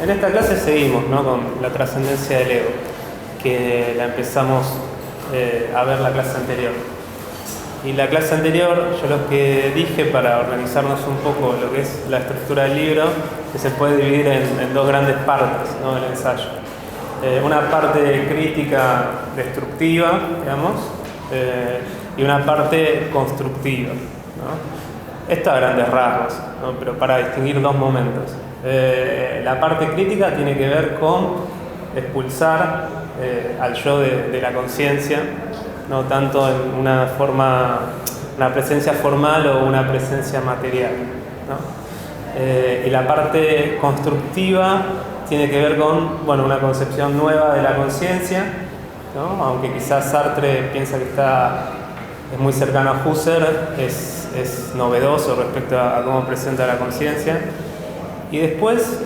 En esta clase seguimos, ¿no?, con la trascendencia del ego, que la empezamos a ver la clase anterior. Y la clase anterior, yo lo que dije para organizarnos un poco lo que es la estructura del libro, que se puede dividir en dos grandes partes, ¿no?, del ensayo. Una parte crítica destructiva, digamos, y una parte constructiva, ¿no? Esto a grandes rasgos, ¿no?, pero para distinguir dos momentos. La parte crítica tiene que ver con expulsar al yo de la conciencia, no tanto en una presencia formal o una presencia material, ¿no? Y la parte constructiva tiene que ver con, bueno, una concepción nueva de la conciencia, ¿no? Aunque quizás Sartre piensa que es muy cercano a Husserl, es novedoso respecto a cómo presenta la conciencia. Y después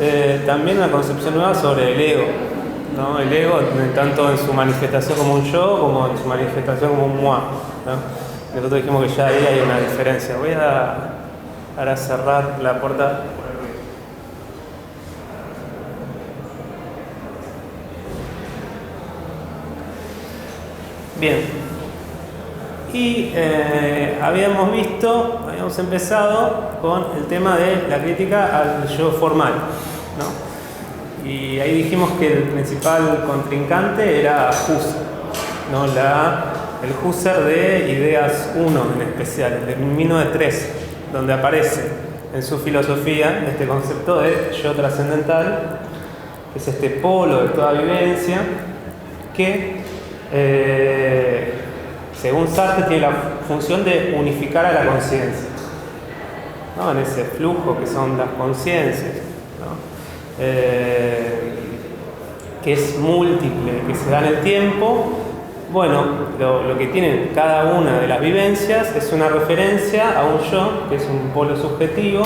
también una concepción nueva sobre el ego, ¿no? El ego tanto en su manifestación como un yo, como en su manifestación como un moi, ¿no? Nosotros dijimos que ya ahí hay una diferencia. Voy a ahora cerrar la puerta. Bien. Y habíamos empezado con el tema de la crítica al yo formal, ¿no? Y ahí dijimos que el principal contrincante era Husserl, ¿no? El Husserl de Ideas 1 en especial, el de 1913, donde aparece en su filosofía este concepto de yo trascendental, que es este polo de toda vivencia que según Sartre tiene la función de unificar a la conciencia, ¿no?, en ese flujo que son las conciencias, ¿no?, que es múltiple, que se da en el tiempo. Bueno, lo que tienen cada una de las vivencias es una referencia a un yo, que es un polo subjetivo.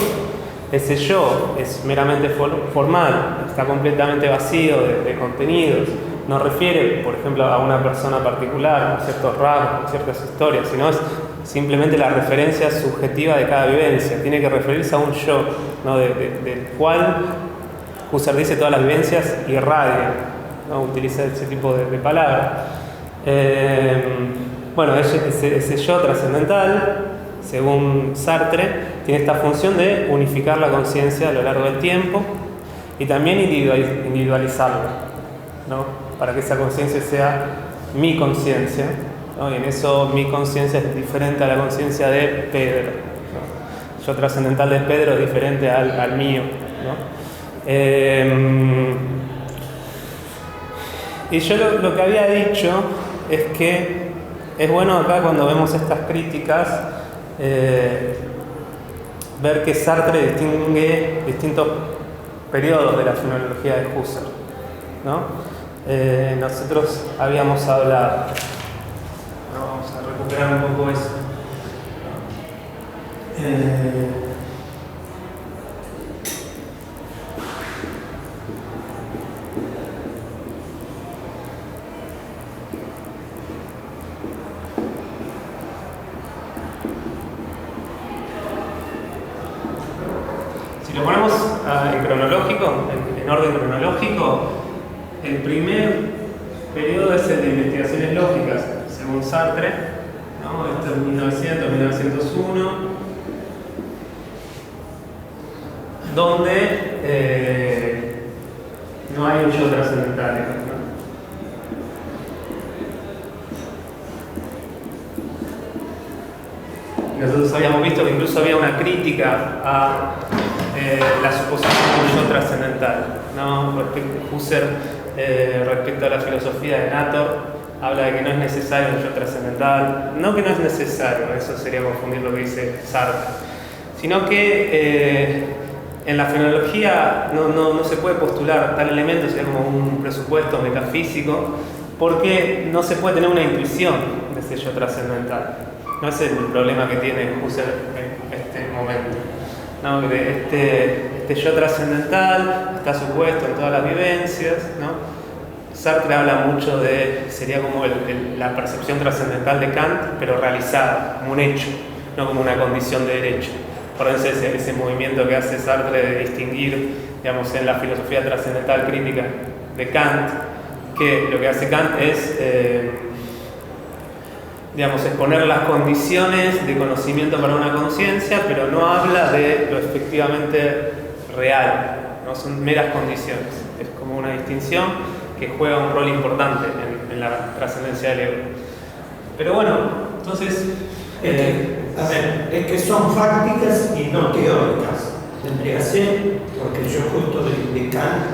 Ese yo es meramente formal, está completamente vacío de contenidos. No refiere, por ejemplo, a una persona particular, a ciertos rasgos, a ciertas historias, sino es simplemente la referencia subjetiva de cada vivencia. Tiene que referirse a un yo, ¿no?, del cual Husserl dice todas las vivencias irradian, ¿no?, utiliza ese tipo de palabras. Bueno, ese yo trascendental, según Sartre, tiene esta función de unificar la conciencia a lo largo del tiempo y también individualizarla, ¿no?, para que esa conciencia sea mi conciencia, ¿no? Y en eso mi conciencia es diferente a la conciencia de Pedro, ¿no? Yo trascendental de Pedro es diferente al mío, ¿no? Y yo lo que había dicho es que es bueno acá, cuando vemos estas críticas, ver que Sartre distingue distintos periodos de la fenomenología de Husserl, ¿no? Nosotros habíamos hablado, vamos a recuperar un poco eso. Si lo ponemos en cronológico, en orden cronológico, el primer periodo es el de investigaciones lógicas, según Sartre, ¿no? Esto es 1900, 1901, donde no hay un yo trascendental, ¿no? Nosotros habíamos visto que incluso había una crítica a la suposición de un yo trascendental, ¿no? Husserl, respecto a la filosofía de Nator, habla de que no es necesario un yo trascendental. No que no es necesario, eso sería confundir lo que dice Sartre, sino que en la fenomenología no se puede postular tal elemento, sería como un presupuesto metafísico, porque no se puede tener una intuición de ese yo trascendental. No es el problema que tiene Husserl en este momento, ¿no? Este yo trascendental está supuesto en todas las vivencias, ¿no? Sartre habla mucho sería como la percepción trascendental de Kant, pero realizada, como un hecho, no como una condición de derecho. Por eso ese movimiento que hace Sartre de distinguir digamos, en la filosofía trascendental crítica de Kant, que lo que hace Kant es, digamos, exponer las condiciones de conocimiento para una conciencia, pero no habla de lo efectivamente real, no son meras condiciones, es como una distinción que juega un rol importante en la trascendencia del ego. Pero bueno, entonces... es que son fácticas y no teóricas. Tendría que ser, porque yo justo de Kant...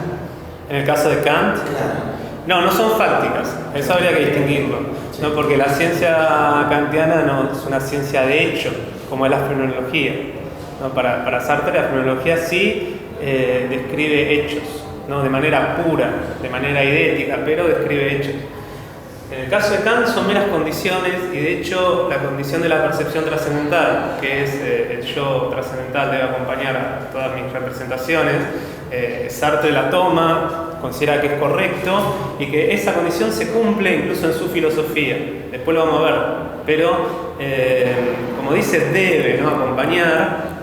En el caso de Kant, claro. no son fácticas, eso habría que distinguirlo, sí. ¿No? Porque la ciencia kantiana no es una ciencia de hecho, como es la fenomenología, ¿no? Para Sartre la fenomenología sí describe hechos, ¿no? De manera pura, de manera idética, pero describe hechos. En el caso de Kant son meras condiciones, y de hecho la condición de la percepción trascendental, que es el yo trascendental debe acompañar a todas mis representaciones, Sartre la toma, considera que es correcto y que esa condición se cumple incluso en su filosofía. Después lo vamos a ver, pero como dice debe, ¿no?, acompañar,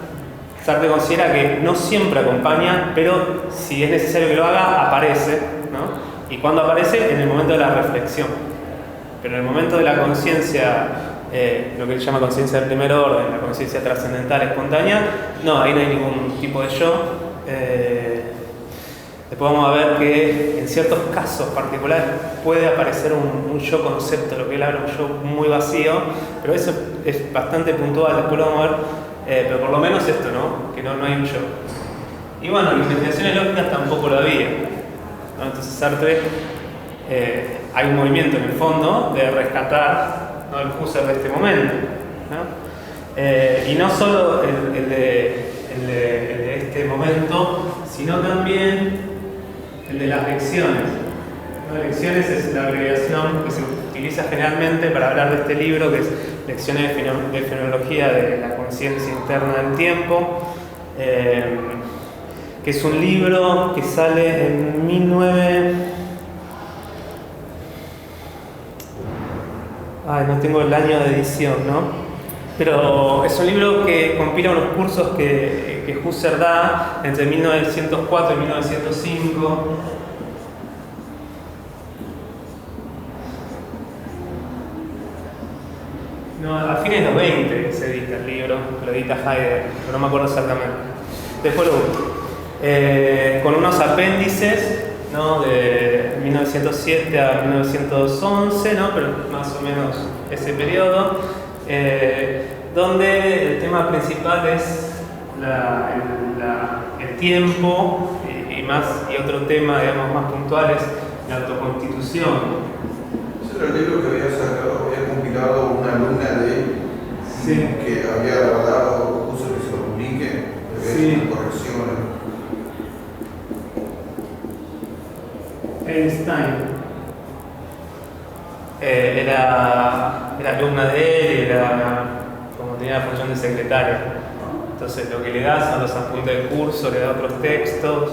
Sartre considera que no siempre acompaña, pero si es necesario que lo haga, aparece, ¿no? ¿Y cuándo aparece? En el momento de la reflexión. Pero en el momento de la conciencia, lo que se llama conciencia del primer orden, la conciencia trascendental espontánea, no, ahí no hay ningún tipo de yo. Después vamos a ver que en ciertos casos particulares puede aparecer un yo concepto, lo que él habla, un yo muy vacío, pero eso es bastante puntual, después lo vamos a ver, pero por lo menos esto, ¿no? Que no hay un yo. Y bueno, en investigaciones lógicas tampoco lo había, ¿no? Entonces Sartre, hay un movimiento en el fondo de rescatar, ¿no?, el Husserl de este momento, ¿no? Y no solo el de este momento, sino también el de las lecciones, ¿no? Lecciones es la abreviación que se utiliza generalmente para hablar de este libro, que es Lecciones de Fenomenología de la Conciencia Interna del Tiempo, que es un libro que sale en 19... no tengo el año de edición, ¿no? Pero es un libro que compila unos cursos que Husserl da entre 1904 y 1905. No, a fines de los 20 se edita el libro, lo edita Heidegger, pero no me acuerdo exactamente. Después lo busco. Con unos apéndices, ¿no?, de 1907 a 1911, ¿no?, pero más o menos ese periodo, donde el tema principal es el tiempo y otro tema, digamos, más puntual es la autoconstitución. Ese era el libro que había sacado, había compilado una alumna de él, sí, que había guardado, puso que se lo publique, sí, correcciones. Einstein era alumna de él y como tenía la función de secretaria. Entonces lo que le da son los apuntes del curso, le da otros textos,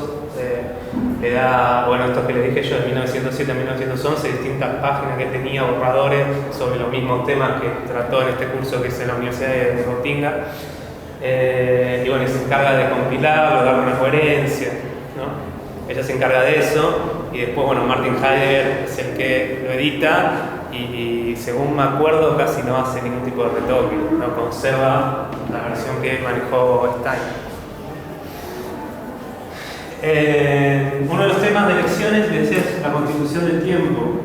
le da, bueno, estos que le dije yo de 1907 a 1911, distintas páginas que tenía, borradores sobre los mismos temas que trató en este curso que es en la Universidad de Gotinga. Y bueno, se encarga de compilarlo, darle una coherencia, ¿no? Ella se encarga de eso y después, bueno, Martin Heidegger es el que lo edita y según me acuerdo casi no hace ningún tipo de retoque, no conserva la versión que manejó Stein. Uno de los temas de lecciones, le decía, es la constitución del tiempo.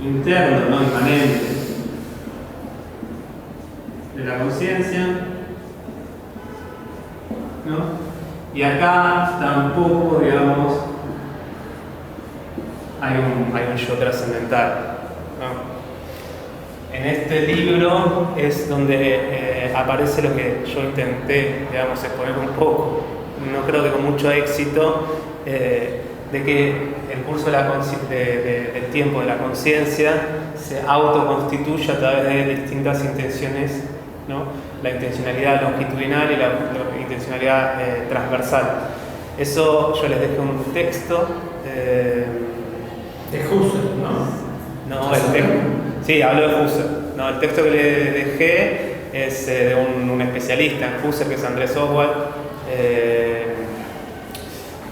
Interno, no inmanente, de la conciencia, ¿no? Y acá tampoco, digamos, hay un yo trascendental, ¿no? En este libro es donde aparece lo que yo intenté, digamos, exponer un poco, no creo que con mucho éxito, de que el curso del tiempo de la conciencia se autoconstituye a través de distintas intenciones, ¿no? La intencionalidad longitudinal y la intencionalidad transversal. Eso yo les dejé un texto de Husserl, ¿no? No, sí, hablo de Husserl. No, el texto que le dejé es de un especialista en Husserl, que es Andrés Oswald.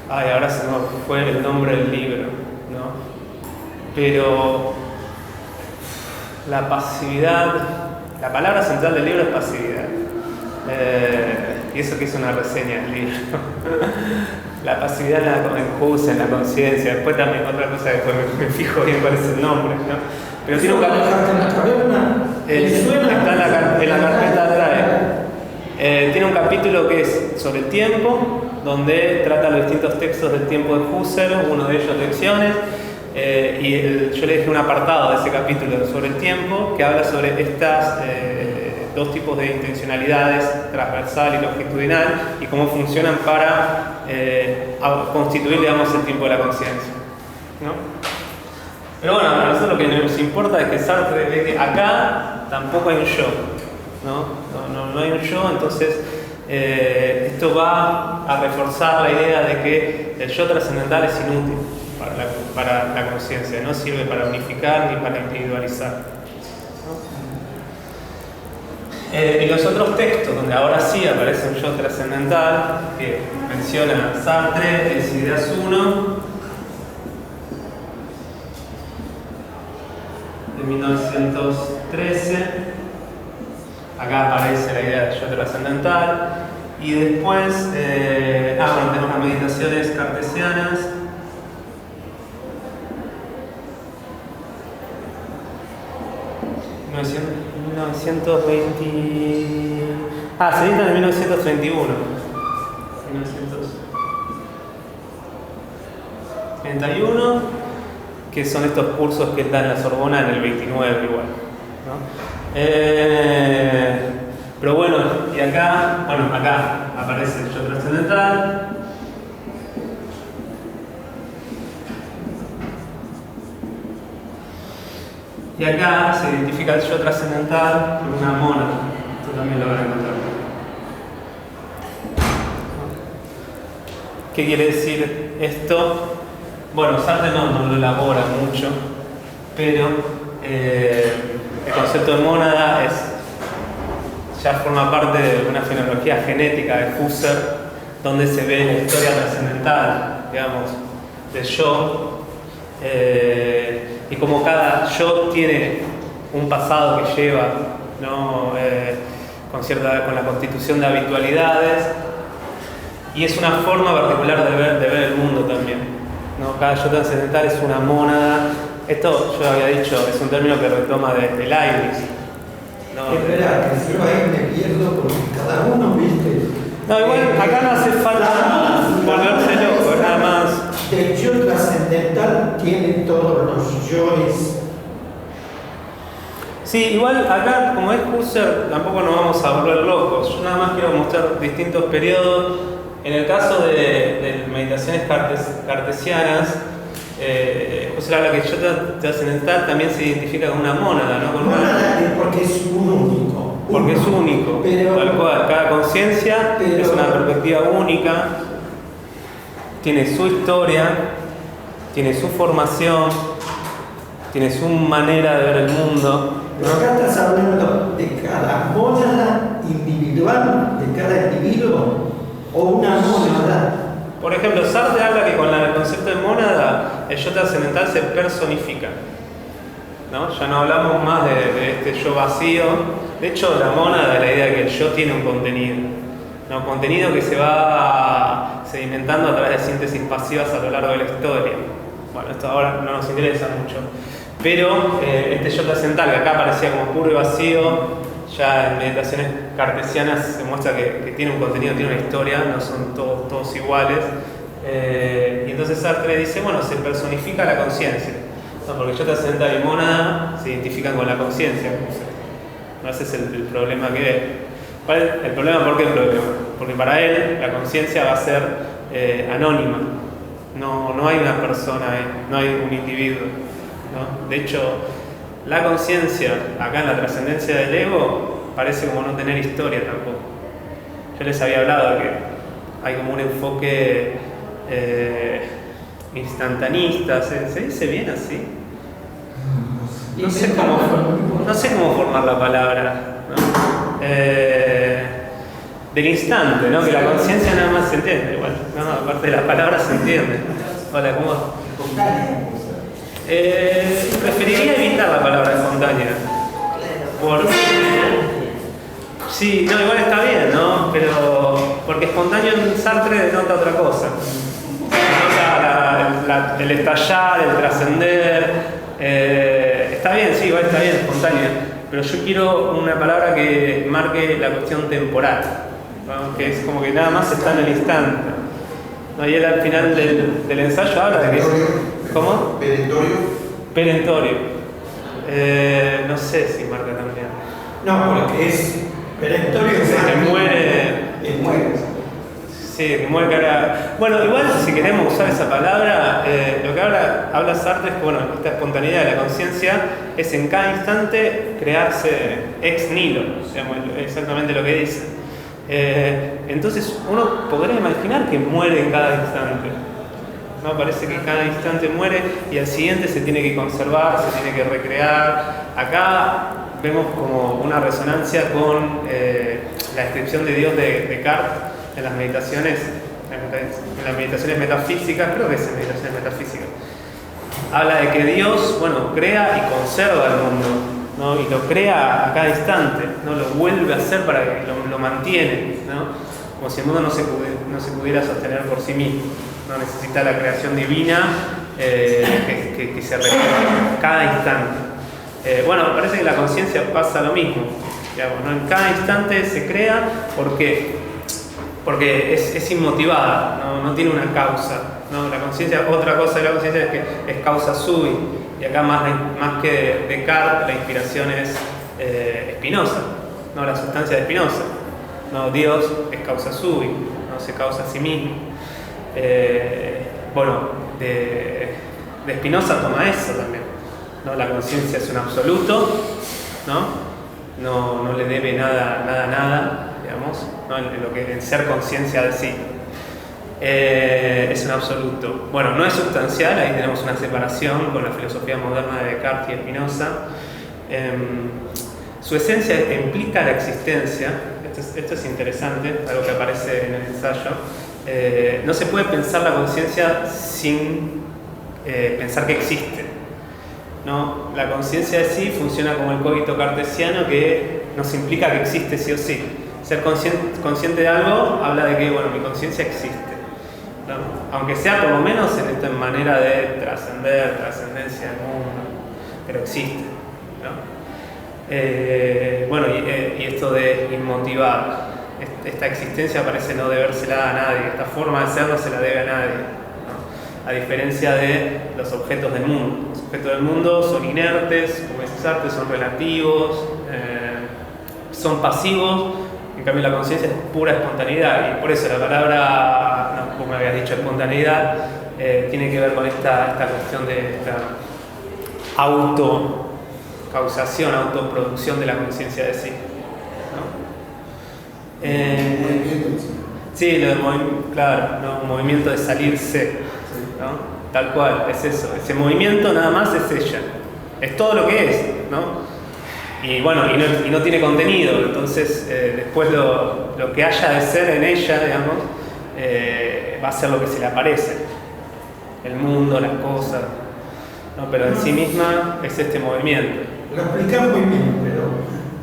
Ahora se me fue el nombre del libro, ¿no? Pero la pasividad, la palabra central del libro es pasividad. Y eso que es una reseña del libro. La pasividad en Husserl, en la conciencia. Después también otra cosa que después me fijo bien cuál es el nombre, ¿no? Pero tiene un capítulo. Está en la carpeta atrás. Tiene un capítulo que es sobre el tiempo, donde trata los distintos textos del tiempo de Husserl, uno de ellos lecciones. Yo le dejé un apartado de ese capítulo sobre el tiempo que habla sobre estas dos tipos de intencionalidades, transversal y longitudinal, y cómo funcionan para constituir, digamos, el tiempo de la conciencia, ¿no? Pero bueno, a nosotros lo que nos importa es que Sartre ve que acá tampoco hay un yo, no hay un yo, entonces esto va a reforzar la idea de que el yo trascendental es inútil para la conciencia, no sirve para unificar ni para individualizar, ¿no? Y los otros textos, donde ahora sí aparece un yo trascendental, que menciona Sartre, es Ideas 1, de 1913. Acá aparece la idea del yo trascendental. Y después, tenemos las meditaciones cartesianas. Se editan en 1931. 1931, que son estos cursos que están en la Sorbona en el 29 igual, ¿no? Pero bueno, y acá aparece el yo trascendental. Y acá se identifica el yo trascendental con una mónada. Esto también lo van a encontrar. ¿Qué quiere decir esto? Bueno, Sartre no lo elabora mucho, pero el concepto de mónada ya forma parte de una fenomenología genética de Husserl, donde se ve la historia trascendental, digamos, del yo. Y como cada yo tiene un pasado que lleva, ¿no? con la constitución de habitualidades, y es una forma particular de ver el mundo también, ¿no? Cada yo trascendental es una mónada. Esto yo había dicho, es un término que retoma de Leibniz, ¿no? Espera, que yo ahí me pierdo porque cada uno, ¿viste? No, igual acá no hace falta volverse loco, nada más. El yo trascendental tiene todos los yoes. Sí, igual acá, como es Husserl, tampoco nos vamos a volver locos. Yo nada más quiero mostrar distintos periodos. En el caso de meditaciones cartesianas, Husserl habla que el yo trascendental también se identifica con una mónada, ¿no? Porque es un único. Porque es único, pero, tal cual. Cada conciencia es una perspectiva única, tiene su historia, tiene su formación, tiene su manera de ver el mundo, ¿no? Acá estás hablando de cada mónada individual, de cada individuo, o una mónada. Por ejemplo, Sartre habla que con el concepto de mónada, el yo trascendental se personifica, ¿no? Ya no hablamos más de este yo vacío. De hecho, la mónada es la idea de que el yo tiene un contenido, ¿no? Contenido que se va sedimentando a través de síntesis pasivas a lo largo de la historia. Bueno, esto ahora no nos interesa mucho. Pero este yo trascendental, que acá parecía como puro y vacío, ya en meditaciones cartesianas se muestra que tiene un contenido, tiene una historia, no son todos iguales. Y entonces Sartre dice, bueno, se personifica la conciencia, ¿no? Porque yo trascendental y mónada se identifican con la conciencia. ¿No? Ese es el problema que ve. ¿El problema? ¿Por qué el problema? Porque para él la conciencia va a ser anónima. No hay una persona ahí, no hay un individuo, ¿no? De hecho, la conciencia, acá en la trascendencia del ego, parece como no tener historia tampoco. Yo les había hablado de que hay como un enfoque instantanista, ¿se dice bien así? No sé cómo formar la palabra, ¿no? del instante, ¿no? Que la conciencia nada más se entiende, igual, no, aparte de las palabras se entiende. Hola, ¿cómo va? Preferiría evitar la palabra espontánea. Sí, no, igual está bien, ¿no? Pero porque espontáneo en Sartre denota otra cosa. Denota el estallar, el trascender. Está bien, sí, igual está bien, espontánea. Pero yo quiero una palabra que marque la cuestión temporal, ¿no? Que es como que nada más está en el instante, ¿no? Y él al final del ensayo habla de que... ¿Cómo? Perentorio. Perentorio. No sé si marca también. No, porque es perentorio. Que muere. Muere. Sí, que muere cara. Bueno, igual si queremos usar esa palabra, lo que ahora habla Sartre es que, bueno, esta espontaneidad de la conciencia es en cada instante crearse ex nihilo, digamos, exactamente lo que dice. Entonces uno podría imaginar que muere en cada instante. ¿No? Parece que cada instante muere y al siguiente se tiene que conservar, se tiene que recrear. Acá vemos como una resonancia con la descripción de Dios de Descartes en las meditaciones metafísicas, creo que es en meditaciones metafísicas. Habla de que Dios, bueno, crea y conserva el mundo, ¿no? Y lo crea a cada instante, ¿no? Lo vuelve a hacer para que lo mantiene, ¿no? Como si el mundo no se pudiera sostener por sí mismo. No necesita la creación divina que se repite cada instante. Bueno, parece que la conciencia pasa lo mismo. Digamos, ¿no? En cada instante se crea, ¿por qué? Porque es inmotivada, no tiene una causa, ¿no? La conciencia, otra cosa de la conciencia es que es causa sui. Y acá más que Descartes, la inspiración es Spinoza, ¿no? La sustancia de Spinoza. No, Dios es causa sui, no se causa a sí mismo. Bueno, de Spinoza toma eso también, ¿no? La conciencia es un absoluto, no le debe nada, digamos, ¿no? En ser conciencia de sí. Es un absoluto. Bueno, no es sustancial, ahí tenemos una separación con la filosofía moderna de Descartes y Spinoza. Su esencia implica la existencia. Esto es interesante, algo que aparece en el ensayo. No se puede pensar la conciencia sin pensar que existe, ¿no? La conciencia de sí funciona como el cogito cartesiano, que nos implica que existe sí o sí. Ser consciente de algo habla de que, bueno, mi conciencia existe, ¿no? Aunque sea por lo menos en manera de trascender, trascendencia del mundo, pero existe, ¿no? Bueno, y esto de inmotivar, esta existencia parece no debérsela a nadie, esta forma de ser no se la debe a nadie, ¿no? A diferencia de los objetos del mundo. Los objetos del mundo son inertes, como dice Sartre, son relativos, son pasivos. En cambio la conciencia es pura espontaneidad, y por eso la palabra, no, como me habías dicho, espontaneidad, tiene que ver con esta cuestión de esta autocausación, autoproducción de la conciencia de sí, ¿no? Sí, lo del movimiento, claro, ¿no? Un movimiento de salirse, ¿no? Tal cual, es eso, ese movimiento nada más es ella, es todo lo que es, ¿no? Y bueno, y no tiene contenido, entonces después lo que haya de ser en ella, digamos, va a ser lo que se le aparece, el mundo, las cosas, ¿no? Pero en sí misma es este movimiento. Lo explicás muy bien, pero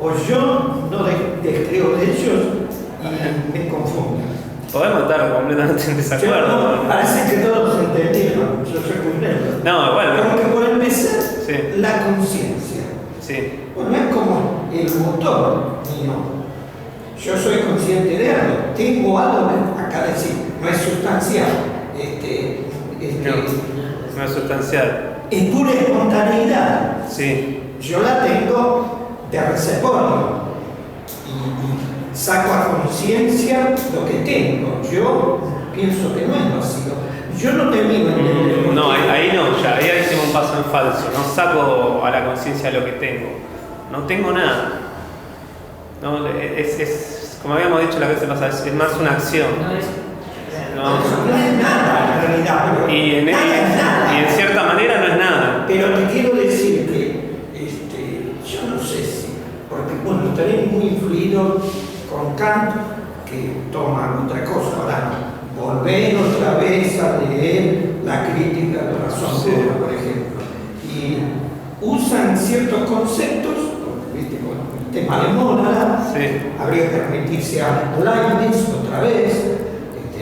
o yo no descreo de ellos y me confundo. Podemos estar completamente en desacuerdo. No, parece que todos entendieron, yo soy muy lento. No, bueno. Como que por empezar, sí. La conciencia. Sí. Bueno, es como el motor mío. Yo soy consciente de algo, tengo algo acá decir, no es sustancial. No es sustancial. Es pura espontaneidad. Sí. Yo la tengo de reservorio y saco a conciencia lo que tengo. Yo pienso que no es vacío. Yo no termino en no, ahí no, ya, ahí hicimos un paso en falso. No saco a la conciencia lo que tengo. No tengo nada. No, es como habíamos dicho la vez pasada, es más una acción. No es nada en realidad. Y en cierta manera no es nada. Pero te quiero decir que yo no sé si, porque bueno, estaré muy influido influido con Kant, que toma otra cosa. Ahora, volver otra vez a leer la crítica de la razón pura, por ejemplo, y usan ciertos conceptos, ¿viste? Con el tema de Mónada, habría que remitirse a Leibniz otra vez.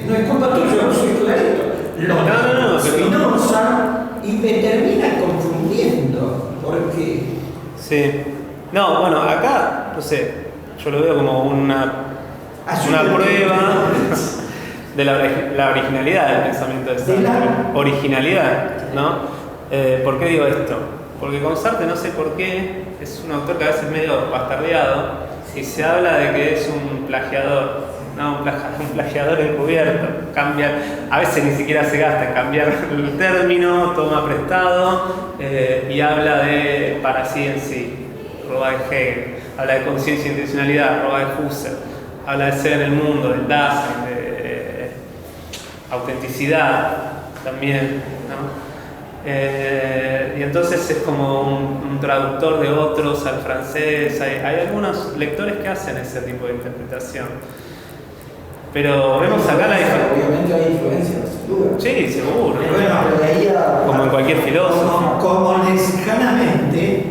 No es culpa tuya, yo soy clarito. No, Spinoza, y me termina confundiendo, porque... Sí. No, bueno, acá, no sé, yo lo veo como una prueba de la originalidad del pensamiento de Sartre. Originalidad, ¿no? ¿Por qué digo esto? Porque con Sartre, no sé por qué, es un autor que a veces es medio bastardeado y se habla de que es un plagiador. No, un plagiador encubierto. Cambia, a veces ni siquiera se gasta en cambiar el término, toma prestado y habla de para sí en sí. Roba de Hegel, habla de conciencia e intencionalidad, roba de Husserl, habla de ser en el mundo, del Dasein, de autenticidad también, ¿no? Y entonces es como un traductor de otros al francés. Hay algunos lectores que hacen ese tipo de interpretación. Pero vemos acá la diferencia. Obviamente hay influencias, sin duda. Sí, seguro. Bueno, pero de ahí como en cualquier filósofo. Como lexicanamente,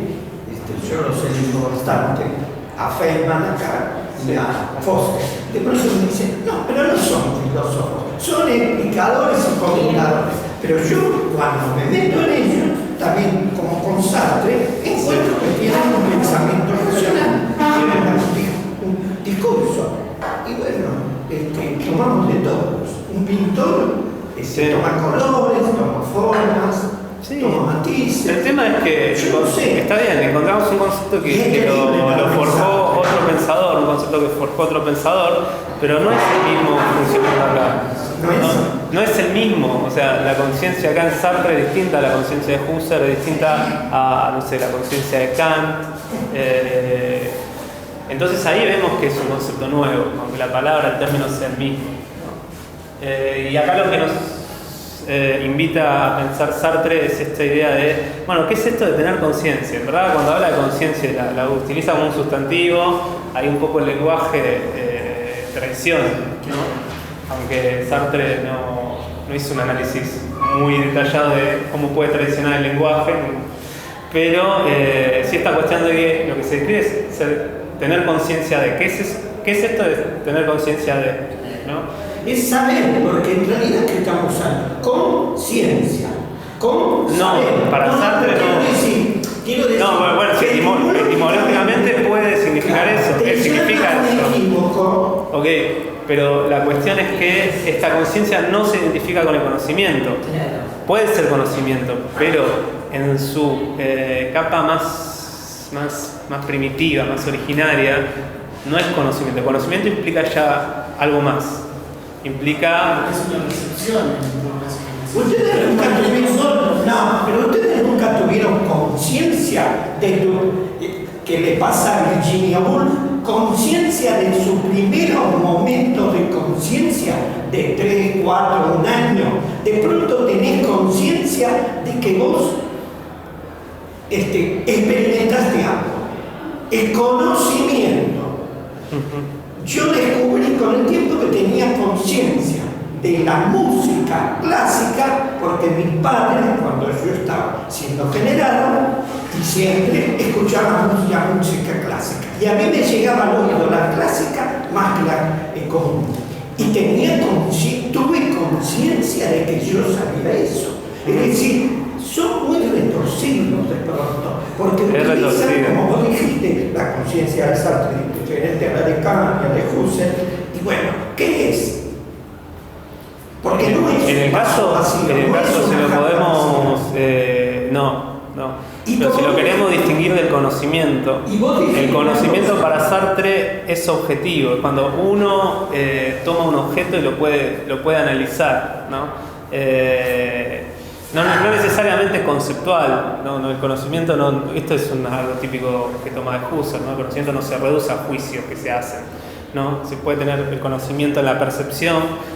yo los elijo bastante, a Feynman acá y a Foster. De pronto me dicen, no, pero no son filósofos, son explicadores y comunicadores. Pero yo, cuando me meto en ellos, también como con Sartre, encuentro que tienen un pensamiento racional, tienen un discurso. Y bueno, tomamos de todos. Un pintor toma colores, toma formas, toma matices. El tema es que yo no sé. Está bien, encontramos un concepto que lo forjó otro pensador, un concepto que forjó otro pensador, pero no es el mismo funcionando acá. No es el mismo, o sea, la conciencia acá en Sartre es distinta a la conciencia de Husserl, es distinta a, no sé, la conciencia de Kant. Entonces ahí vemos que es un concepto nuevo, aunque la palabra, el término sea el mismo, ¿no? Y acá lo que nos invita a pensar Sartre es esta idea de, bueno, ¿qué es esto de tener conciencia? En verdad, cuando habla de conciencia la utiliza como un sustantivo, hay un poco el lenguaje de traición, ¿no? Aunque Sartre no hizo un análisis muy detallado de cómo puede traicionar el lenguaje, pero sí esta cuestión de que lo que se describe es tener conciencia de qué es esto de tener conciencia de, ¿no? Es saber, porque en realidad ¿qué estamos usando? Conciencia. No, para Sartre no. Quiero decir, no, bueno, sí, etimológicamente puede significar eso. ¿Qué significa eso? Ok, pero la cuestión es que esta conciencia no se identifica con el conocimiento. Puede ser conocimiento, pero en su capa más primitiva, más originaria, no es conocimiento. El conocimiento implica ya algo más. Implica... Es una recepción. Ustedes nunca tuvieron conciencia de lo que le pasa a Virginia Woolf, conciencia de sus primeros momentos de conciencia de 3, 4, 1 año. De pronto tenés conciencia de que vos experimentaste algo. El conocimiento. Yo descubrí con el tiempo que tenía conciencia de la música clásica, porque mis padres, cuando yo estaba siendo generado, siempre escuchaban música clásica. Y a mí me llegaba al oído la clásica más que la común. Y tuve conciencia de que yo sabía eso. Es decir, son muy retorcidos de pronto, porque utilizan, como vos dijiste, la conciencia de Sartre, diferente a la de Kant y a la de Husserl. Y bueno, ¿qué es? Porque no es en el caso vacío, se lo podemos pero si lo queremos distinguir del conocimiento, el conocimiento para Sartre es objetivo, es cuando uno toma un objeto y lo puede analizar, ¿no? No necesariamente conceptual, no, el conocimiento no, esto es algo típico que toma de Husserl, ¿no? El conocimiento no se reduce a juicios que se hacen, ¿no? Se puede tener el conocimiento en la percepción,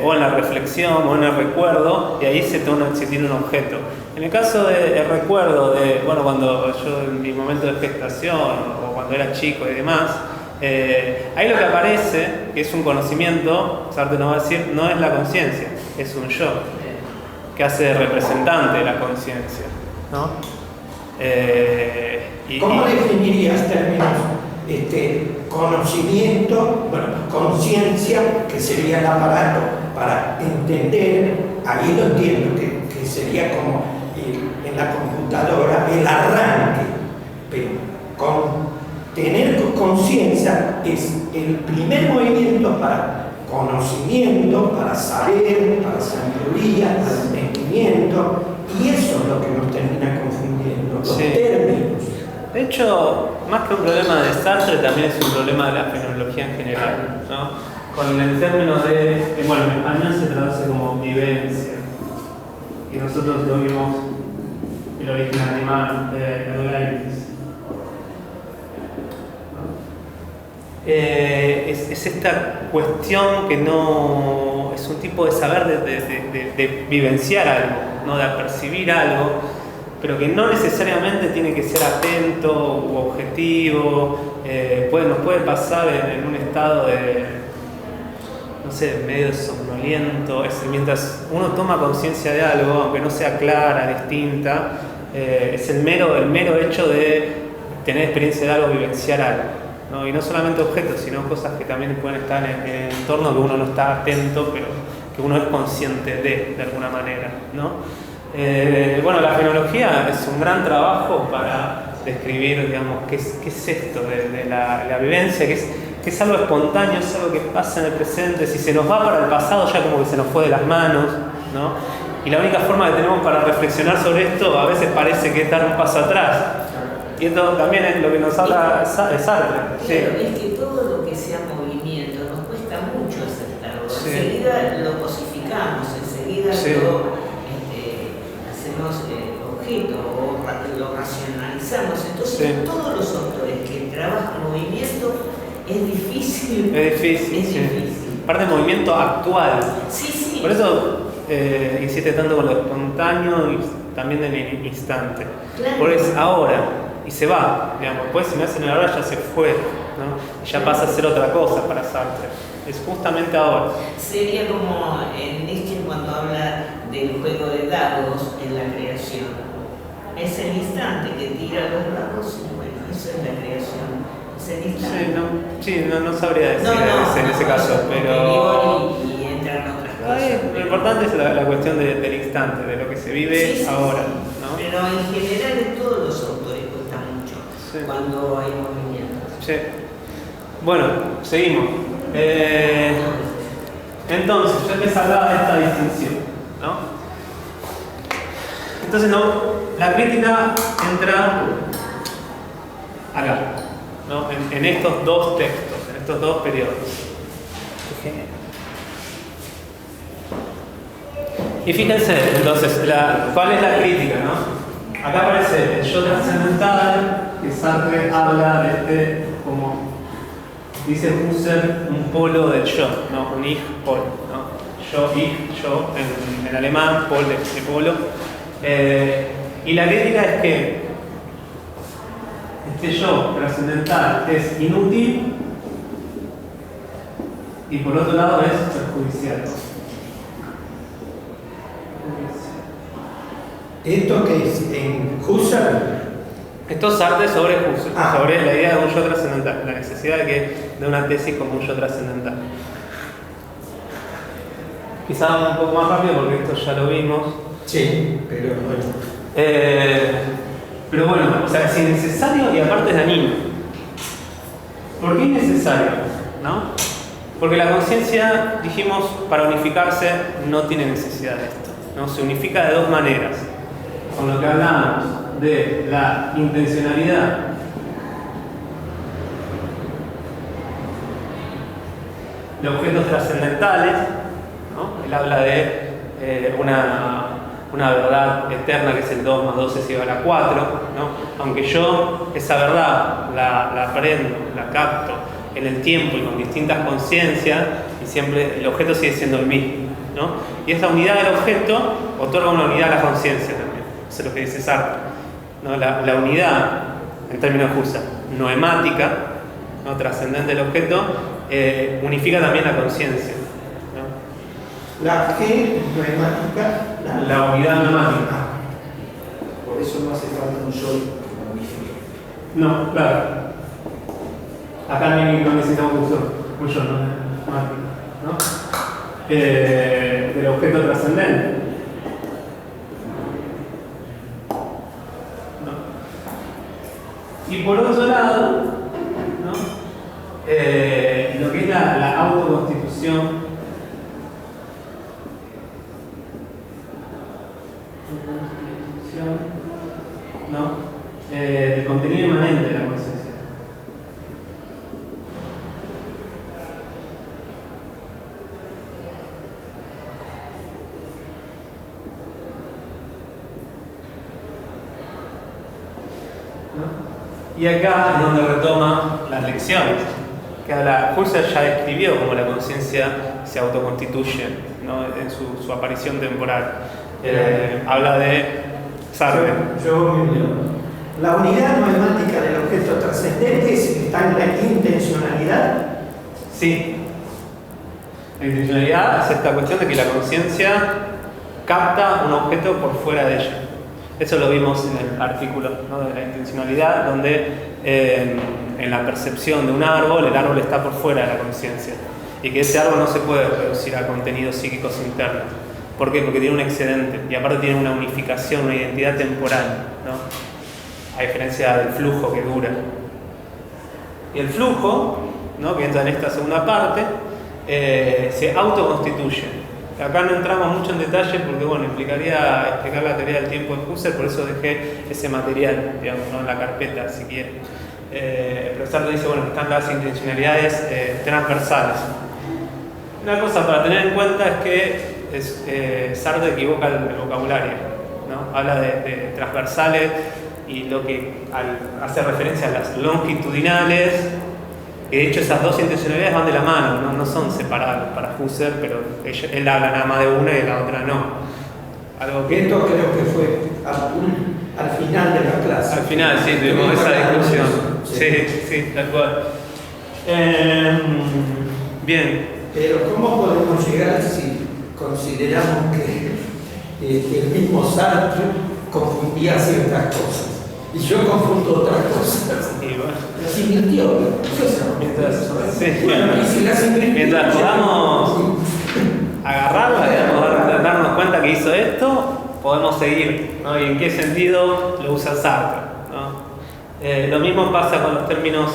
o en la reflexión, o en el recuerdo, y ahí se tiene un objeto. En el caso del recuerdo, cuando yo en mi momento de gestación, o cuando era chico y demás, Ahí lo que aparece, que es un conocimiento, Sartre nos va a decir, no es la conciencia, es un yo, que hace de representante de la conciencia, ¿no? ¿Cómo definirías términos conocimiento, bueno, conciencia, que sería el aparato para entender? Ahí lo entiendo, que sería como en la computadora el arranque, pero tener conciencia es el primer movimiento para conocimiento, para saber, para sabiduría, para entendimiento, y eso es lo que nos termina confundiendo, los términos. De hecho, más que un problema de Sartre, también es un problema de la fenomenología en general, ¿no? Con el término de, bueno, en español se traduce como vivencia, y nosotros lo vimos el origen alemán de Leibniz. Es esta cuestión que no es un tipo de saber de vivenciar algo, ¿no? De percibir algo, pero que no necesariamente tiene que ser atento u objetivo. Nos puede pasar en un estado de, no sé, medio somnoliento. Mientras uno toma conciencia de algo, aunque no sea clara, distinta, es el mero hecho de tener experiencia de algo, vivenciar algo, ¿no? Y no solamente objetos, sino cosas que también pueden estar en el entorno que uno no está atento, pero que uno es consciente de alguna manera, ¿no? Bueno, la fenomenología es un gran trabajo para describir, digamos, qué es esto de la vivencia, que es algo espontáneo, es algo que pasa en el presente. Si se nos va para el pasado, ya como que se nos fue de las manos, ¿no? Y la única forma que tenemos para reflexionar sobre esto a veces parece que es dar un paso atrás. Y esto también es lo que nos habla Sartre. Claro, es que todo lo que sea movimiento nos cuesta mucho aceptarlo. Sí. Enseguida lo cosificamos, enseguida lo hacemos objeto o lo racionalizamos. Entonces todos los autores que trabajan movimiento es difícil. Es difícil. Parte del movimiento actual. Sí. Por eso insiste tanto con lo espontáneo y también en el instante. Claro. Porque es ahora. Y se va, digamos, después si me hacen el ahora ya se fue, ¿no? Y ya pasa a ser otra cosa para Sartre. Es justamente ahora. Sería como en Nietzsche cuando habla del juego de dados en la creación. Es el instante que tira los dados y bueno, eso es la creación. Es el instante. No sabría decir en ese caso, pero Y entran otras cosas. lo importante es la cuestión del instante, de lo que se vive ahora, ¿no? Pero en general en todos los autores cuesta mucho cuando hay movimientos. Sí. Bueno, seguimos. Entonces, yo les hablaba de esta distinción, ¿no? Entonces, la crítica entra acá, ¿no? En estos dos textos, en estos dos periodos. Y fíjense, entonces, ¿cuál es la crítica, no? Acá aparece el yo trascendental, que Sartre habla de como dice Husserl, un polo del yo, ¿no? Un Ich-Pol, ¿no? Yo, Ich, yo, en alemán, Pol de polo. Y la crítica es que este yo trascendental es inútil y por otro lado es perjudicial. ¿Esto que es en Husserl? Esto es Sartre sobre Husserl, sobre la idea de un yo trascendental, la necesidad de una tesis como un yo trascendental. Quizá un poco más rápido porque esto ya lo vimos. Sí, pero bueno. Pero bueno, o sea, es innecesario y aparte es dañino. ¿Por qué innecesario? ¿No? Porque la conciencia, dijimos, para unificarse no tiene necesidad de esto, ¿no? Se unifica de dos maneras. Con lo que hablamos de la intencionalidad de objetos trascendentales, ¿no? Él habla de una verdad eterna que es el 2 más 2 es igual a 4, ¿no? Aunque yo esa verdad la aprendo, la capto en el tiempo y con distintas conciencias, y siempre el objeto sigue siendo el mismo, ¿no? Y esta unidad del objeto otorga una unidad a la conciencia también. Eso es lo que dice Sartre, ¿no? La unidad, en términos de Husserl, noemática, ¿no? Trascendente del objeto, unifica también la conciencia, ¿no? La G neumática, La unidad neumática. Por eso no hace falta un yo como unifique. No, claro. Acá no necesitamos un yo, ¿no? Del objeto trascendente. ¿No? Y por otro lado, ¿no? Lo que es la autoconstitución, ¿no? El contenido inmanente de la conciencia. ¿No? Y acá es donde retoma las lecciones. Que Husserl ya describió cómo la conciencia se autoconstituye, ¿no? En su aparición temporal. Habla de Sartre. La unidad neumática del objeto trascendente está en la intencionalidad. Sí. La intencionalidad es esta cuestión de que la conciencia capta un objeto por fuera de ella. Eso lo vimos en el artículo, ¿no? De la intencionalidad, donde en la percepción de un árbol, el árbol está por fuera de la conciencia. Y que ese árbol no se puede reducir a contenidos psíquicos internos. ¿Por qué? Porque tiene un excedente y aparte tiene una unificación, una identidad temporal, ¿no? A diferencia del flujo que dura. Y el flujo, ¿no? Que entra en esta segunda parte, se autoconstituye. Acá no entramos mucho en detalle porque, bueno, implicaría explicar la teoría del tiempo de Husserl, por eso dejé ese material, digamos, ¿no? En la carpeta, si quieren. El profesor dice, bueno, que están las intencionalidades transversales. Una cosa para tener en cuenta es que Sartre equivoca el vocabulario, ¿no? Habla de transversales y lo que hace referencia a las longitudinales, que de hecho esas dos intencionalidades van de la mano, no son separadas para Husserl, pero él habla nada más de una y de la otra no. Algo que esto creo que fue al final de la clase. Al final, sí, tuvimos esa discusión. Sí, tal cual. Bien. Pero ¿cómo podemos llegar si consideramos que el mismo Sartre confundía ciertas cosas? Y yo confundo otras cosas. Y bueno. Las invirtió. Mientras podamos agarrarla, digamos, darnos cuenta que hizo esto, podemos seguir, ¿no? ¿Y en qué sentido lo usa Sartre, ¿no? Lo mismo pasa con los términos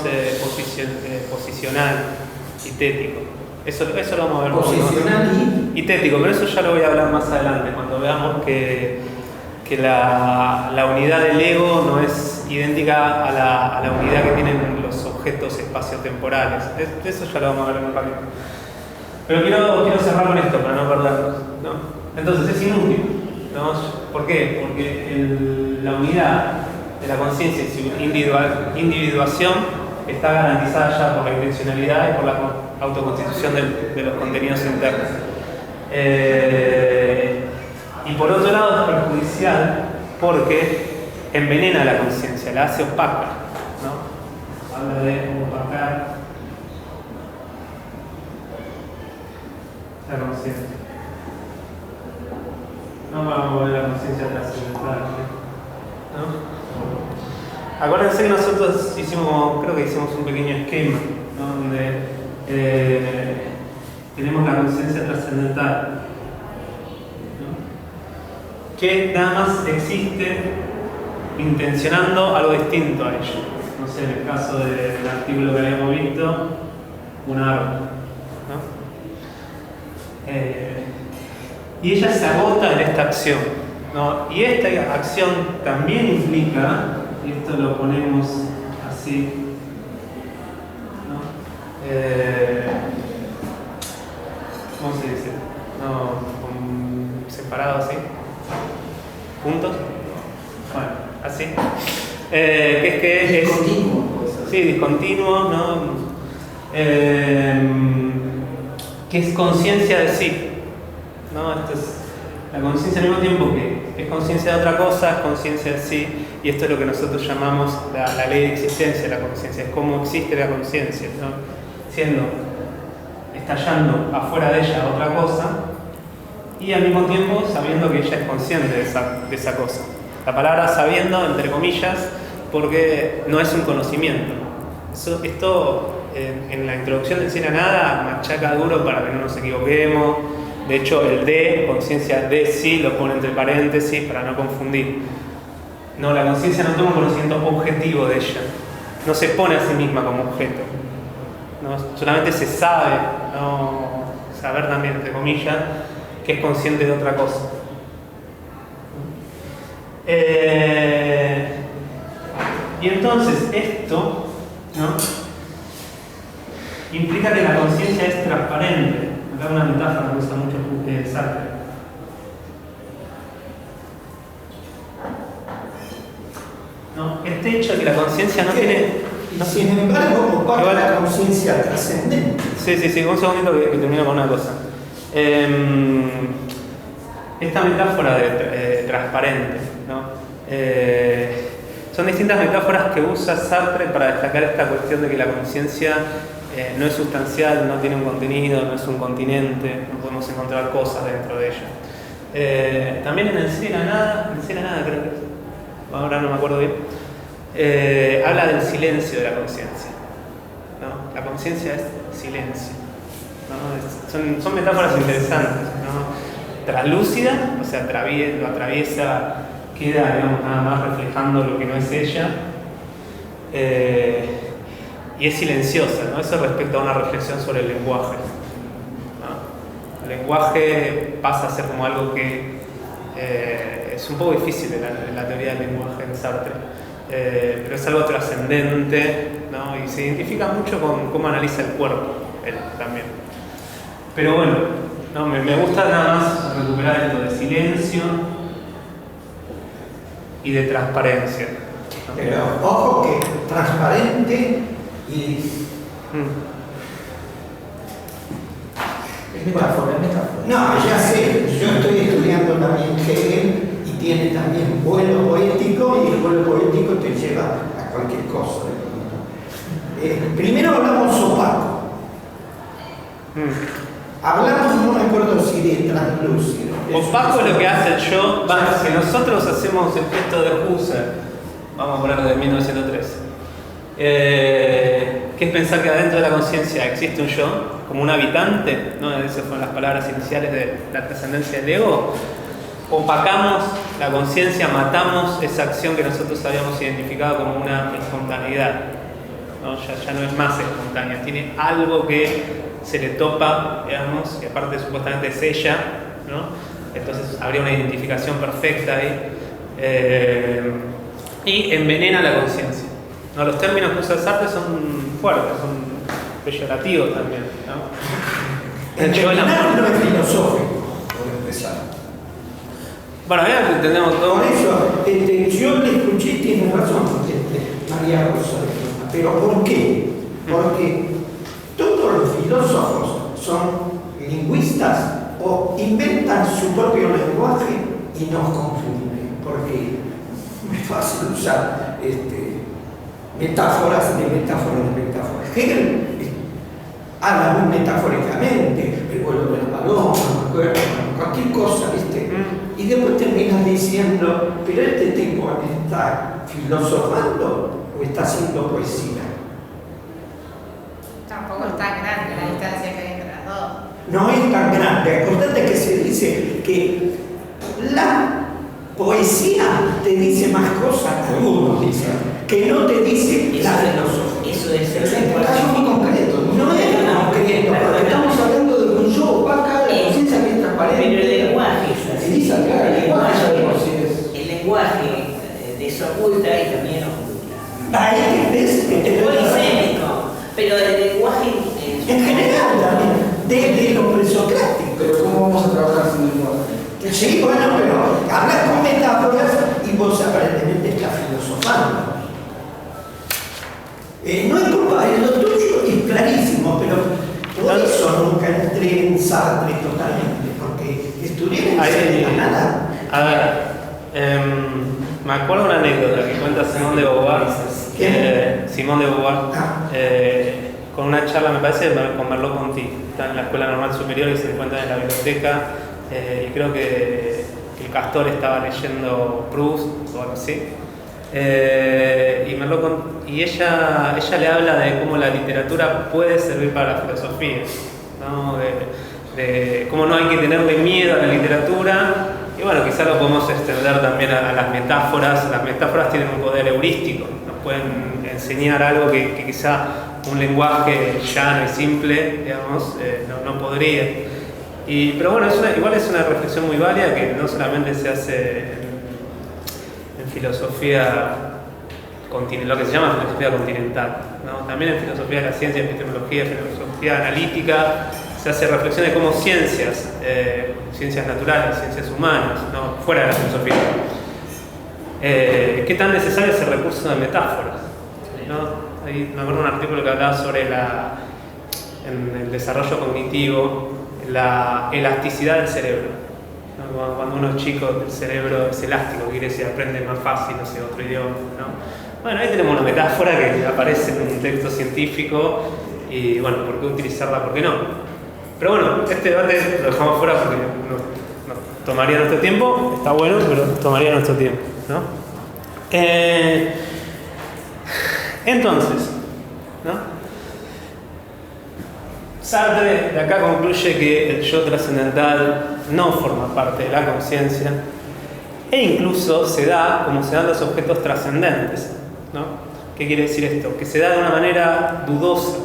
posicional y tético. Eso lo vamos a ver. Posicional y tético, pero eso ya lo voy a hablar más adelante, cuando veamos que la unidad del ego no es idéntica a la unidad que tienen los objetos espaciotemporales. Eso ya lo vamos a ver en un ratito. Pero quiero cerrar con esto para no perdernos, ¿no? Entonces es inútil, ¿no? ¿Por qué? Porque la unidad de la conciencia y su individuación está garantizada ya por la intencionalidad y por la autoconstitución de los contenidos internos. Y por otro lado es perjudicial porque envenena la conciencia, la hace opaca, ¿no? Habla de opacar la conciencia. No vamos a ver la conciencia trascendental, ¿no? Acuérdense que nosotros creo que hicimos un pequeño esquema, ¿no? Donde tenemos la conciencia trascendental, que nada más existe intencionando algo distinto a ello. No sé, en el caso del artículo que habíamos visto, un árbol, ¿no? Y ella se agota en esta acción, ¿no? Y esta acción también implica, y esto lo ponemos así, ¿no? ¿Cómo se dice? No, separado así. ¿Puntos? Bueno, así. Que es discontinuo. Sí, discontinuo, ¿no? Que es conciencia de sí, ¿no? Esto es La conciencia al mismo tiempo que es conciencia de otra cosa, es conciencia de sí, y esto es lo que nosotros llamamos la ley de existencia de la conciencia, es cómo existe la conciencia, ¿no? Estallando afuera de ella otra cosa, y al mismo tiempo sabiendo que ella es consciente de esa cosa. La palabra sabiendo, entre comillas, porque no es un conocimiento. Esto en la introducción de Cien a Nada machaca duro para que no nos equivoquemos. De hecho, el de, conciencia de sí, lo pone entre paréntesis para no confundir. No, la conciencia no toma un conocimiento objetivo de ella. No se pone a sí misma como objeto. No, solamente se sabe, saber también, entre comillas, que es consciente de otra cosa. Y entonces esto, ¿no?, implica que la conciencia es transparente. Acá una metáfora que usa mucho Sartre. ¿No? Este hecho de que la conciencia no tiene... Y sin embargo, comparte la conciencia trascendente. Sí, un segundito que termino con una cosa. Esta metáfora de transparente, ¿no? Son distintas metáforas que usa Sartre para destacar esta cuestión de que la conciencia no es sustancial, no tiene un contenido, no es un continente, no podemos encontrar cosas dentro de ella. También en el Cien a Nada creo que es, ahora no me acuerdo bien, habla del silencio de la conciencia, ¿no? La conciencia es silencio, ¿no? Son metáforas interesantes, ¿no? Translúcida, o sea, lo atraviesa, queda, digamos, nada más reflejando lo que no es ella, y es silenciosa, ¿no? Eso respecto a una reflexión sobre el lenguaje, ¿no? El lenguaje pasa a ser como algo que es un poco difícil en la teoría del lenguaje en Sartre, pero es algo trascendente, ¿no? Y se identifica mucho con cómo analiza el cuerpo, él también. Pero bueno, no, me gusta nada más recuperar esto de silencio y de transparencia, ¿no? Pero ojo que transparente y... Es metáfora. No, ya sé, yo estoy estudiando también Hegel y tiene también vuelo poético, y el vuelo poético te lleva a cualquier cosa. Primero hablamos opaco. Hablamos, no me acuerdo si de translúcido. Opaco es lo que hace el yo, que nosotros hacemos el gesto de Husserl, vamos a poner de 1903, que es pensar que adentro de la conciencia existe un yo, como un habitante, ¿no? Esas fueron las palabras iniciales de la trascendencia del ego. Opacamos la conciencia, matamos esa acción que nosotros habíamos identificado como una espontaneidad, ¿no? Ya no es más espontánea, tiene algo que se le topa, digamos, y aparte supuestamente es ella, ¿no? Entonces habría una identificación perfecta ahí, y envenena la conciencia, ¿no? Los términos que usa Sartre son fuertes, son peyorativos también, ¿no? Envenenar no es filosófico, por empezar. Bueno, ya entendemos todo. Por eso, yo le escuché, tiene razón, María Rosa, pero ¿por qué? Porque todos los filósofos son lingüistas o inventan su propio lenguaje y nos confunden, porque es fácil usar metáforas. Hegel habla muy metafóricamente, el vuelo de la paloma, cualquier cosa, ¿viste? Y después terminas diciendo, pero este tipo está filosofando o está haciendo poesía. Tampoco es tan grande la distancia que hay entre las dos. No es tan grande. Acordate que se dice que la poesía te dice más cosas, algunos dicen, que no te dice la filosofía. Eso es Pero en este caso muy concreto, no es concreto, porque estamos hablando de un yo opaca, de la conciencia que es transparente. Pero el lenguaje es así. Elisa, claro, el lenguaje sabemos si es. El lenguaje desoculta y también oculta. Ahí ves que te Polisémico, pero el lenguaje en general también, desde lo presocrático. Pero ¿cómo vamos a trabajar sin lenguaje? Sí, bueno, pero hablas con metáforas y vos aparentemente estás filosofando. No es culpa, lo tuyo es clarísimo, pero por eso nunca entré en Sartre totalmente, porque estudié en enseña nada. A ver, me acuerdo una anécdota que cuenta Simone de Beauvoir. Simone de Beauvoir, con una charla, me parece, con Merleau-Ponty. Está en la Escuela Normal Superior y se encuentra en la biblioteca. Y creo que el Castor estaba leyendo Proust o algo así. Y ella le habla de cómo la literatura puede servir para la filosofía, ¿no? De cómo no hay que tenerle miedo a la literatura. Y bueno, quizás lo podemos extender también a las metáforas. Las metáforas tienen un poder heurístico, nos pueden enseñar algo que quizá un lenguaje llano y simple, digamos, no podría. Pero bueno, igual es una reflexión muy válida que no solamente se hace en filosofía, lo que se llama filosofía continental, ¿no? También en filosofía de la ciencia, epistemología, filosofía analítica, se hace reflexión de cómo ciencias naturales, ciencias humanas, ¿no? Fuera de la filosofía, qué tan necesario es el recurso de metáforas, ¿no? Ahí me acuerdo de un artículo que hablaba sobre en el desarrollo cognitivo, la elasticidad del cerebro, ¿no? Cuando uno es chico, el cerebro es elástico, quiere decir aprende más fácil, no sé, otro idioma, ¿no? Bueno, ahí tenemos una metáfora que aparece en un texto científico y bueno, ¿por qué utilizarla? ¿Por qué no? Pero bueno, este debate lo dejamos fuera porque no tomaría nuestro tiempo, está bueno, pero tomaría nuestro tiempo, ¿no? Entonces, ¿no? Sartre de acá concluye que el yo trascendental no forma parte de la conciencia e incluso se da como se dan los objetos trascendentes, ¿no? ¿Qué quiere decir esto? Que se da de una manera dudosa,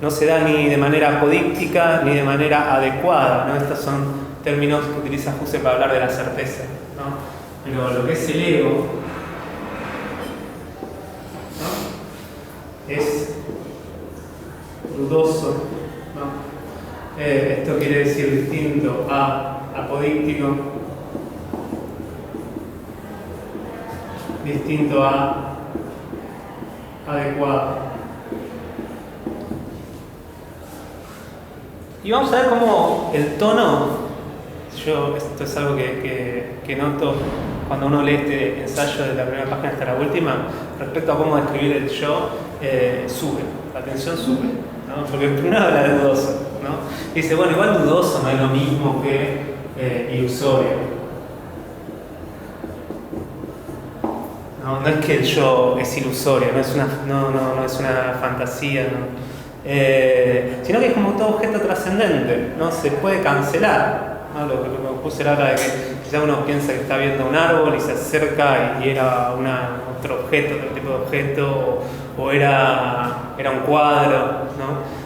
no se da ni de manera apodíctica ni de manera adecuada, ¿no? Estos son términos que utiliza Husserl para hablar de la certeza, ¿no? Pero lo que es el ego, ¿no? Es dudoso, ¿no? Esto quiere decir distinto a apodíctico, distinto a adecuado. Y vamos a ver cómo el tono, esto es algo que noto cuando uno lee este ensayo de la primera página hasta la última, respecto a cómo describir el yo, sube, la tensión sube, ¿no? Porque primero habla de dudoso, ¿no? Y dice, bueno, igual dudoso no es lo mismo que ilusorio. No es que el yo es ilusorio, no es una fantasía, ¿no? Sino que es como todo objeto trascendente, ¿no? Se puede cancelar, ¿no? Lo que Husserl habla de que ya uno piensa que está viendo un árbol y se acerca y era otro objeto, otro tipo de objeto, o era un cuadro, ¿no?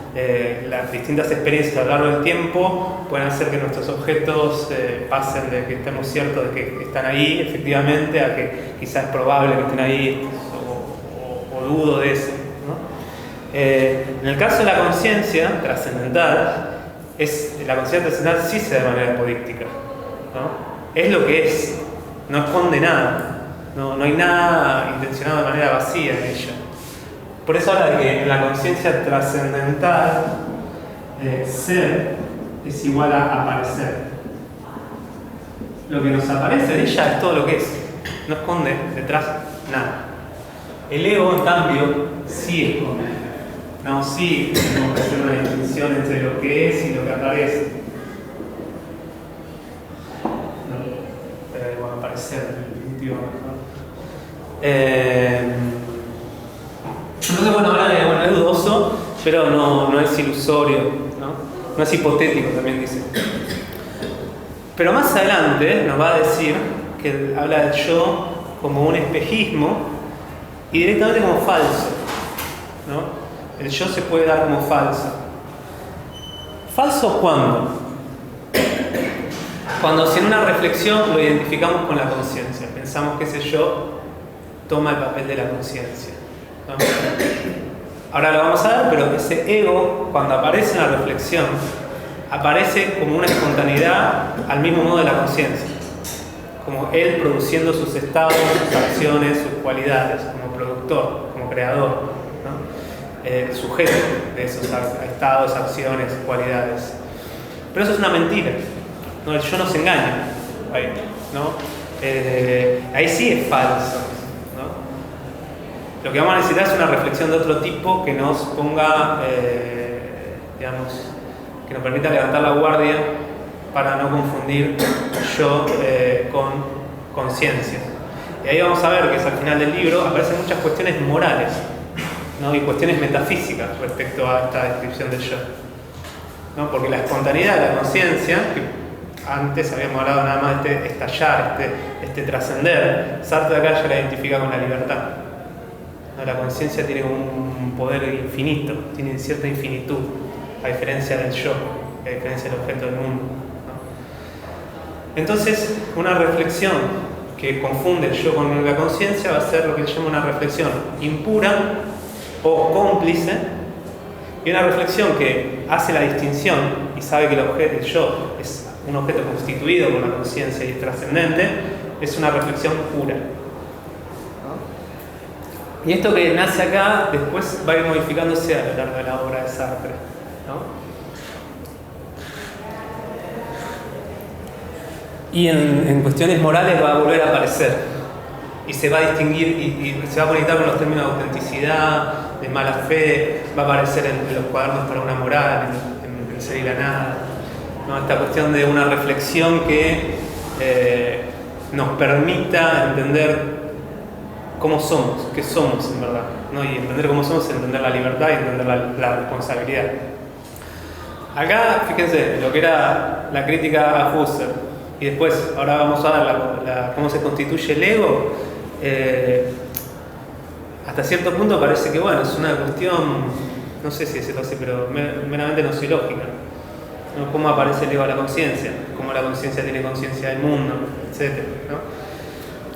Las distintas experiencias a lo largo del tiempo pueden hacer que nuestros objetos pasen de que estemos ciertos de que están ahí efectivamente a que quizás es probable que estén ahí o dudo de eso, ¿no? En el caso de la conciencia trascendental, la conciencia trascendental sí se da de manera apodíctica, ¿no? Es lo que es, no esconde nada, no hay nada intencionado de manera vacía en ella. Por eso habla de que en la conciencia trascendental, ser es igual a aparecer. Lo que nos aparece de ella es todo lo que es, no esconde detrás nada. El ego, en cambio, sí esconde. No, sí tenemos que hacer una distinción entre lo que es y lo que aparece. Bueno, aparecer en definitivo mejor. Entonces, bueno, habla de, bueno, es dudoso, pero no es ilusorio, ¿no? No es hipotético, también dice. Pero más adelante nos va a decir que habla del yo como un espejismo y directamente como falso, ¿no? El yo se puede dar como falso. ¿Falso cuándo? Cuando si en una reflexión lo identificamos con la conciencia, pensamos que ese yo toma el papel de la conciencia, ¿no? Ahora lo vamos a ver, pero ese ego, cuando aparece en la reflexión, aparece como una espontaneidad al mismo modo de la conciencia, como él produciendo sus estados, sus acciones, sus cualidades, como productor, como creador, ¿no? Sujeto de esos estados, acciones, cualidades. Pero eso es una mentira. ¿no? El yo nos engaña ahí, ¿no? Ahí sí es falso, ¿no? Lo que vamos a necesitar es una reflexión de otro tipo que nos ponga, digamos, que nos permita levantar la guardia para no confundir yo con conciencia. Y ahí vamos a ver que es al final del libro aparecen muchas cuestiones morales, ¿no? Y cuestiones metafísicas respecto a esta descripción del yo, ¿no? Porque la espontaneidad de la conciencia, que antes habíamos hablado nada más de este estallar, este trascender, Sartre acá ya la identifica con la libertad, ¿no? La conciencia tiene un poder infinito, tiene cierta infinitud, a diferencia del yo, a diferencia del objeto del mundo, ¿no? Entonces, una reflexión que confunde el yo con la conciencia va a ser lo que se llama una reflexión impura o cómplice, y una reflexión que hace la distinción y sabe que el yo es un objeto constituido por la conciencia y es trascendente, es una reflexión pura, ¿no? Y esto que nace acá después va a ir modificándose a lo largo de la obra de Sartre, ¿no? Y en cuestiones morales va a volver a aparecer y se va a distinguir y se va a conectar con los términos de autenticidad, de mala fe, va a aparecer en los cuadernos para una moral, en el ser y la nada, ¿no? Esta cuestión de una reflexión que nos permita entender cómo somos, qué somos en verdad, ¿no? Y entender cómo somos, entender la libertad y entender la responsabilidad. Acá, fíjense, lo que era la crítica a Husserl, y después, ahora vamos a ver cómo se constituye el ego. Hasta cierto punto parece que, bueno, es una cuestión, no sé si decirlo así, pero meramente nociológica, ¿no? Cómo aparece el ego a la conciencia, cómo la conciencia tiene conciencia del mundo, etc., ¿no?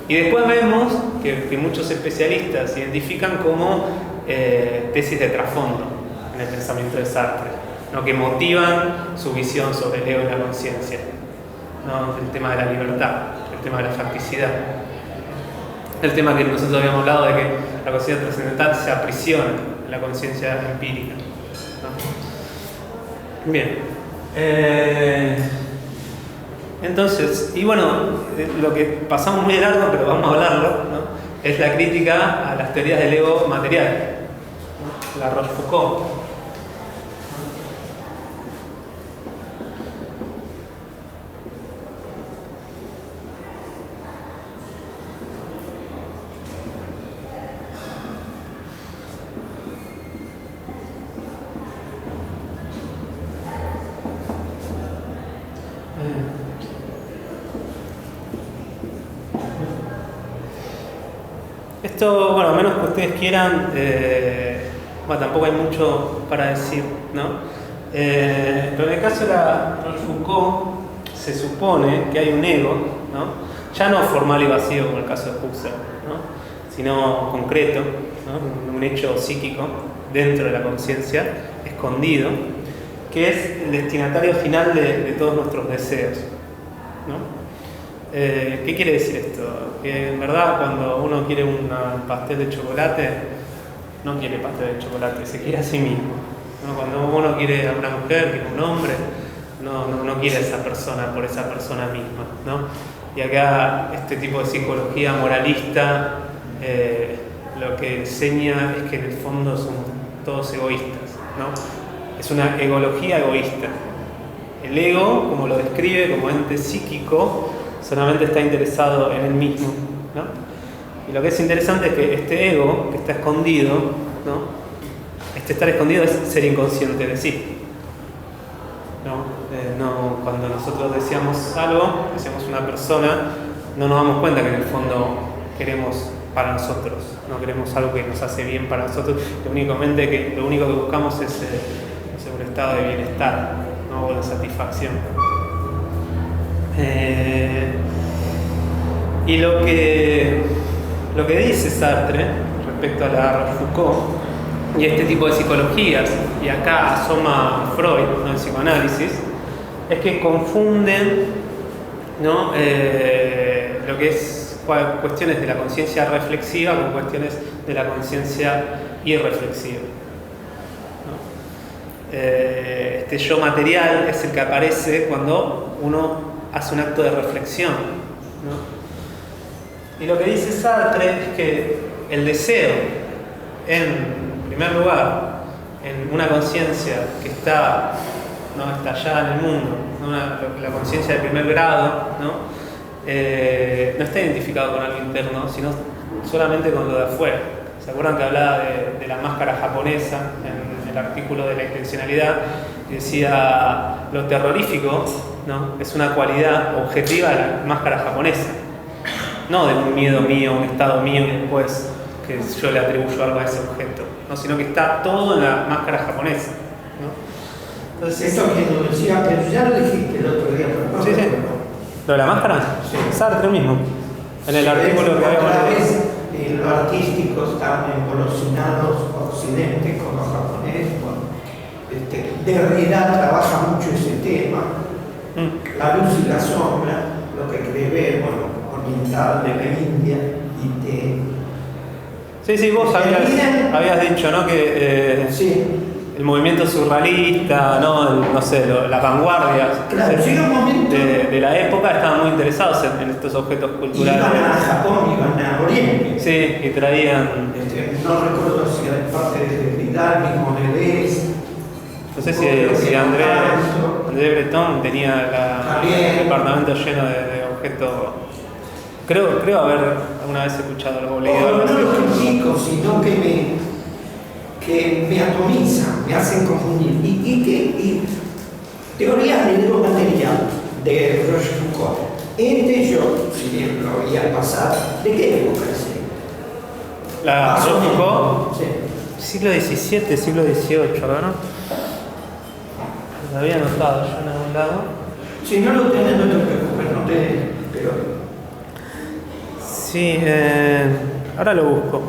Y después vemos que muchos especialistas identifican como tesis de trasfondo en el pensamiento de Sartre, ¿no? Que motivan su visión sobre el ego y la conciencia, ¿no? El tema de la libertad, el tema de la facticidad, el tema que nosotros habíamos hablado de que la conciencia trascendental se aprisiona en la conciencia empírica, ¿no? Bien, entonces, y bueno, lo que pasamos muy de largo, pero vamos a hablarlo, ¿no? Es la crítica a las teorías del ego material, ¿no? La Rochefoucauld. Esto, bueno, a menos que ustedes quieran, bueno, tampoco hay mucho para decir, ¿no? Pero en el caso de la Rochefoucauld se supone que hay un ego, ¿no? Ya no formal y vacío como el caso de Husserl, ¿no? Sino concreto, ¿no? Un hecho psíquico dentro de la conciencia, escondido, que es el destinatario final de todos nuestros deseos, ¿no? ¿Qué quiere decir esto? Que en verdad cuando uno quiere un pastel de chocolate, no quiere pastel de chocolate, se quiere a sí mismo, ¿no? Cuando uno quiere a una mujer, quiere a un hombre, no quiere a esa persona por esa persona misma, ¿no? Y acá este tipo de psicología moralista lo que enseña es que en el fondo somos todos egoístas, ¿no? Es una egología egoísta. El ego, como lo describe como ente psíquico, solamente está interesado en él mismo, ¿no? Y lo que es interesante es que este ego que está escondido, ¿no? Este estar escondido es ser inconsciente de sí, ¿no? Cuando nosotros deseamos algo, deseamos una persona, no nos damos cuenta que en el fondo queremos para nosotros, no queremos algo que nos hace bien para nosotros, lo único que buscamos es un estado de bienestar, ¿no? O de satisfacción. Y lo que dice Sartre respecto a la Rochefoucauld y este tipo de psicologías, y acá asoma Freud, ¿no? El psicoanálisis, es que confunden, ¿no? Lo que es cuestiones de la conciencia reflexiva con cuestiones de la conciencia irreflexiva, ¿no? Este yo material es el que aparece cuando uno hace un acto de reflexión, ¿no? Y lo que dice Sartre es que el deseo, en primer lugar, en una conciencia que está, ¿no?, estallada en el mundo, ¿no?, la conciencia de primer grado, ¿no?, no está identificado con algo interno, sino solamente con lo de afuera. ¿Se acuerdan que hablaba de la máscara japonesa en el artículo de la intencionalidad? Que decía, lo terrorífico, ¿no?, es una cualidad objetiva de la máscara japonesa, no de un miedo mío, un estado mío y después que yo le atribuyo algo a ese objeto, ¿no?, sino que está todo en la máscara japonesa, ¿no? Entonces, esto que nos decía, pero ya lo dijiste el otro día, pero no. Sí, sí. ¿Lo de la máscara? Sí. Sartre mismo. En el artículo que habíamos leído. Los artísticos están engolosinados Occidente con los japoneses. Derrida trabaja mucho ese tema. La luz y la sombra, lo que cree ver, oriental de la India y de... Sí, vos habías dicho, ¿no?, que sí. El movimiento surrealista, ¿no?, las vanguardias, claro, de la época estaban muy interesados en estos objetos culturales. Iban a Japón, iban a Oriente. Sí, y traían... no recuerdo si era parte de Vidal, mismo Deleuze. No sé si André Breton tenía el departamento lleno de objetos. Creo haber alguna vez escuchado algo leído. No lo critico, sino que me atomizan, me hacen confundir. Y teorías del ego material de Rochefoucauld. Yo, si bien lo veía pasar, ¿de qué época es? La Rochefoucauld, sí. siglo XVII, siglo XVIII, ¿no? Lo había anotado yo en algún lado. Si no lo tenés, no te preocupes, pero... Sí, ahora lo busco.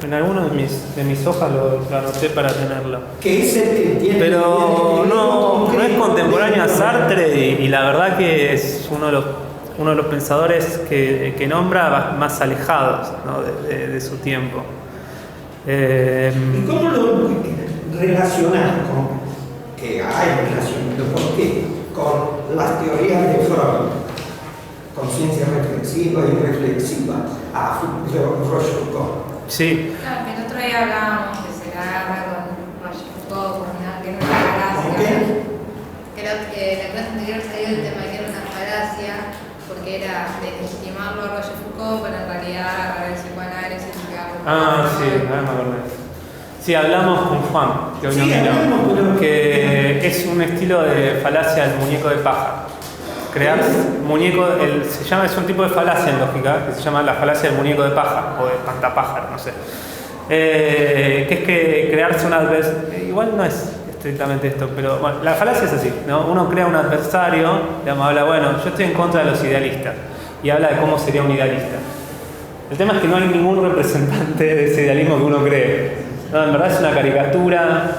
En alguna de mis hojas lo anoté para tenerlo. Que es el que tiene... Pero no es contemporáneo a Sartre y la verdad que es uno de los pensadores que nombra más alejados, ¿no?, de su tiempo. ¿Y cómo lo relacionas con que hay relación? ¿Por qué? Con las teorías de Freud, conciencia reflexiva y reflexiva, a Rochefoucauld. Sí. Claro, que el otro día hablábamos que se la agarra con Rochefoucauld, que no es una falacia. Que la clase anterior salió el tema que era una falacia, porque era desestimarlo a Rochefoucauld, pero en realidad agarrar el psicoanálisis y pegarlo. Sí, me acordé. Sí, hablamos con Juan, que es un estilo de falacia del muñeco de paja. Crear muñeco, es un tipo de falacia en lógica, que se llama la falacia del muñeco de paja, o de espantapájaro, no sé. Que es que crearse un adversario, igual no es estrictamente esto, pero bueno, la falacia es así, ¿no? Uno crea un adversario, digamos, habla, yo estoy en contra de los idealistas, y habla de cómo sería un idealista. El tema es que no hay ningún representante de ese idealismo que uno cree. No, en verdad es una caricatura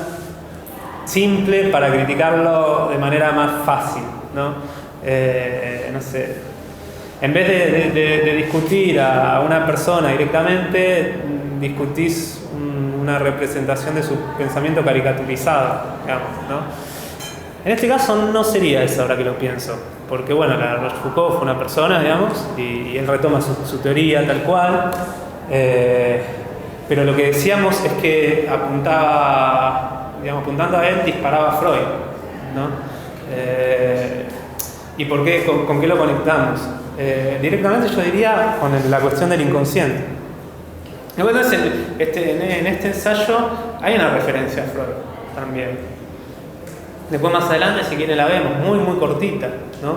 simple para criticarlo de manera más fácil, ¿no? No sé, en vez de discutir a una persona directamente, discutís una representación de su pensamiento caricaturizado, digamos, ¿no? En este caso no sería eso, ahora que lo pienso, porque la Rochefoucauld fue una persona, digamos, y él retoma su teoría tal cual, pero lo que decíamos es que apuntando a él, disparaba a Freud, ¿no? ¿Y por qué? ¿Con qué lo conectamos? Directamente yo diría con la cuestión del inconsciente. Entonces, en este ensayo hay una referencia a Freud también. Después más adelante, si quieren, la vemos, muy muy cortita, ¿no?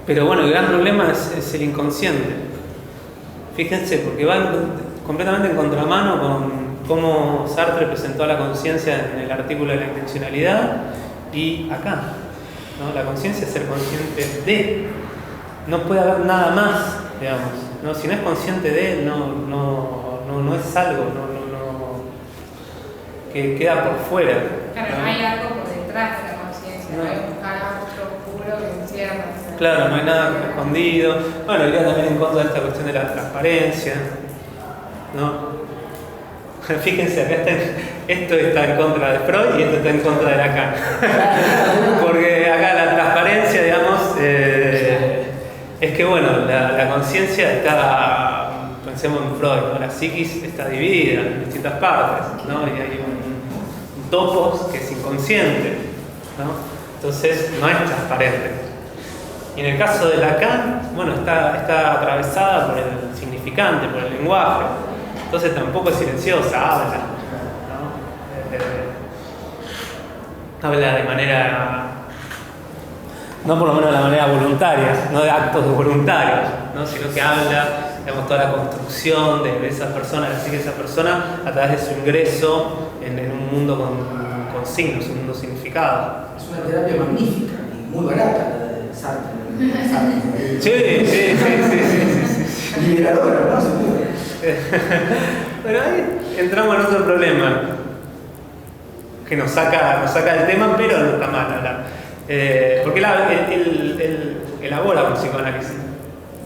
Pero el gran problema es el inconsciente. Fíjense, porque va completamente en contramano con cómo Sartre presentó a la conciencia en el artículo de la intencionalidad y acá, ¿no? La conciencia es ser consciente de, no puede haber nada más, digamos, ¿no? Si no es consciente de, no es algo, que queda por fuera. Claro, no hay algo por detrás de la conciencia, no hay un carácter oscuro que encierra. Claro, no hay nada escondido. Iría también en contra de esta cuestión de la transparencia, ¿no? Fíjense, acá esto está en contra de Freud y esto está en contra de Lacan. Porque acá la conciencia está, pensemos en Freud, ¿no? La psiquis está dividida en distintas partes, ¿no? Y hay un topos que es inconsciente, ¿no? Entonces no es transparente. Y en el caso de Lacan, bueno, está atravesada por el significante, por el lenguaje. Entonces tampoco es silenciosa, habla, ¿no? Habla de manera, no por lo menos de la manera voluntaria, no de actos voluntarios, ¿no? Sino que habla, digamos, toda la construcción de esa persona, así que esa persona a través de su ingreso en un mundo con signos, un mundo significado. Es una terapia magnífica y muy barata la de Sartre. Sí. Liberadora, ¿no? Seguro. Bueno, ahí entramos en otro problema que nos saca del tema, pero no está mal hablar. Porque él elabora un psicoanálisis,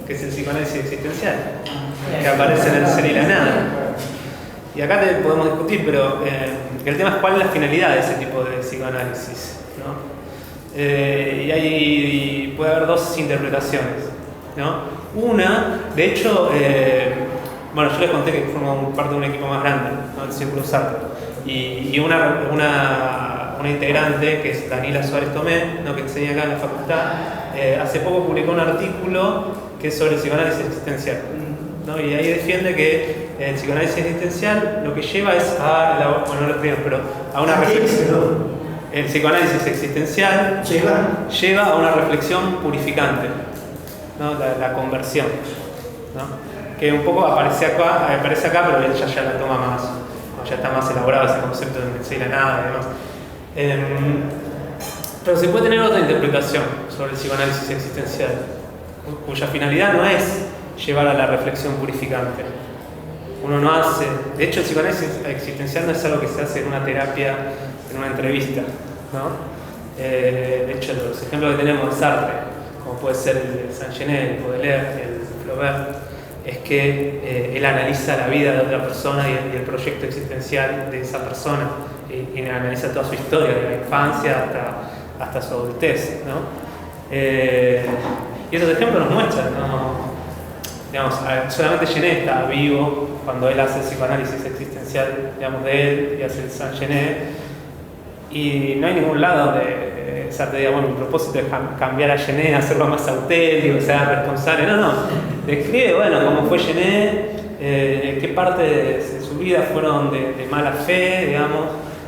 que es el psicoanálisis existencial, que aparece en El ser y la nada. Y acá podemos discutir, pero el tema es cuál es la finalidad de ese tipo de psicoanálisis, ¿no? Y puede haber dos interpretaciones, ¿no? Una, de hecho, bueno, yo les conté que formo parte de un equipo más grande, ¿no? El Círculo Sartre, y una integrante, que es Daniela Suárez Tomé, ¿no? Que enseña acá en la facultad, hace poco publicó un artículo que es sobre el psicoanálisis existencial, ¿no? Y ahí defiende que el psicoanálisis existencial lo que lleva es a, bueno, no lo escribimos, pero a una reflexión. El psicoanálisis existencial lleva a una reflexión purificante, ¿no? La conversión, ¿no? Que un poco aparece acá, pero él ya la toma más, ¿no? Ya está más elaborado ese concepto de ser y la nada y demás. Pero se puede tener otra interpretación sobre el psicoanálisis existencial, cuya finalidad no es llevar a la reflexión purificante. Uno no hace, de hecho el psicoanálisis existencial no es algo que se hace en una terapia, en una entrevista, ¿no? De hecho los ejemplos que tenemos de Sartre, como puede ser el de Saint-Genet, el Baudelaire, el Flaubert, es que él analiza la vida de otra persona y el proyecto existencial de esa persona, y analiza toda su historia, de la infancia hasta su adultez, ¿no? Y esos ejemplos nos muestran, ¿no? Digamos, solamente Genet está vivo cuando él hace el psicoanálisis existencial, digamos, de él, y hace el Saint-Genet, y no hay ningún lado donde Sartre diga, bueno, mi propósito es cambiar a Genet, hacerlo más auténtico, sea responsable. No, describe, bueno, cómo fue Genet, qué parte de su vida fueron de mala fe, digamos,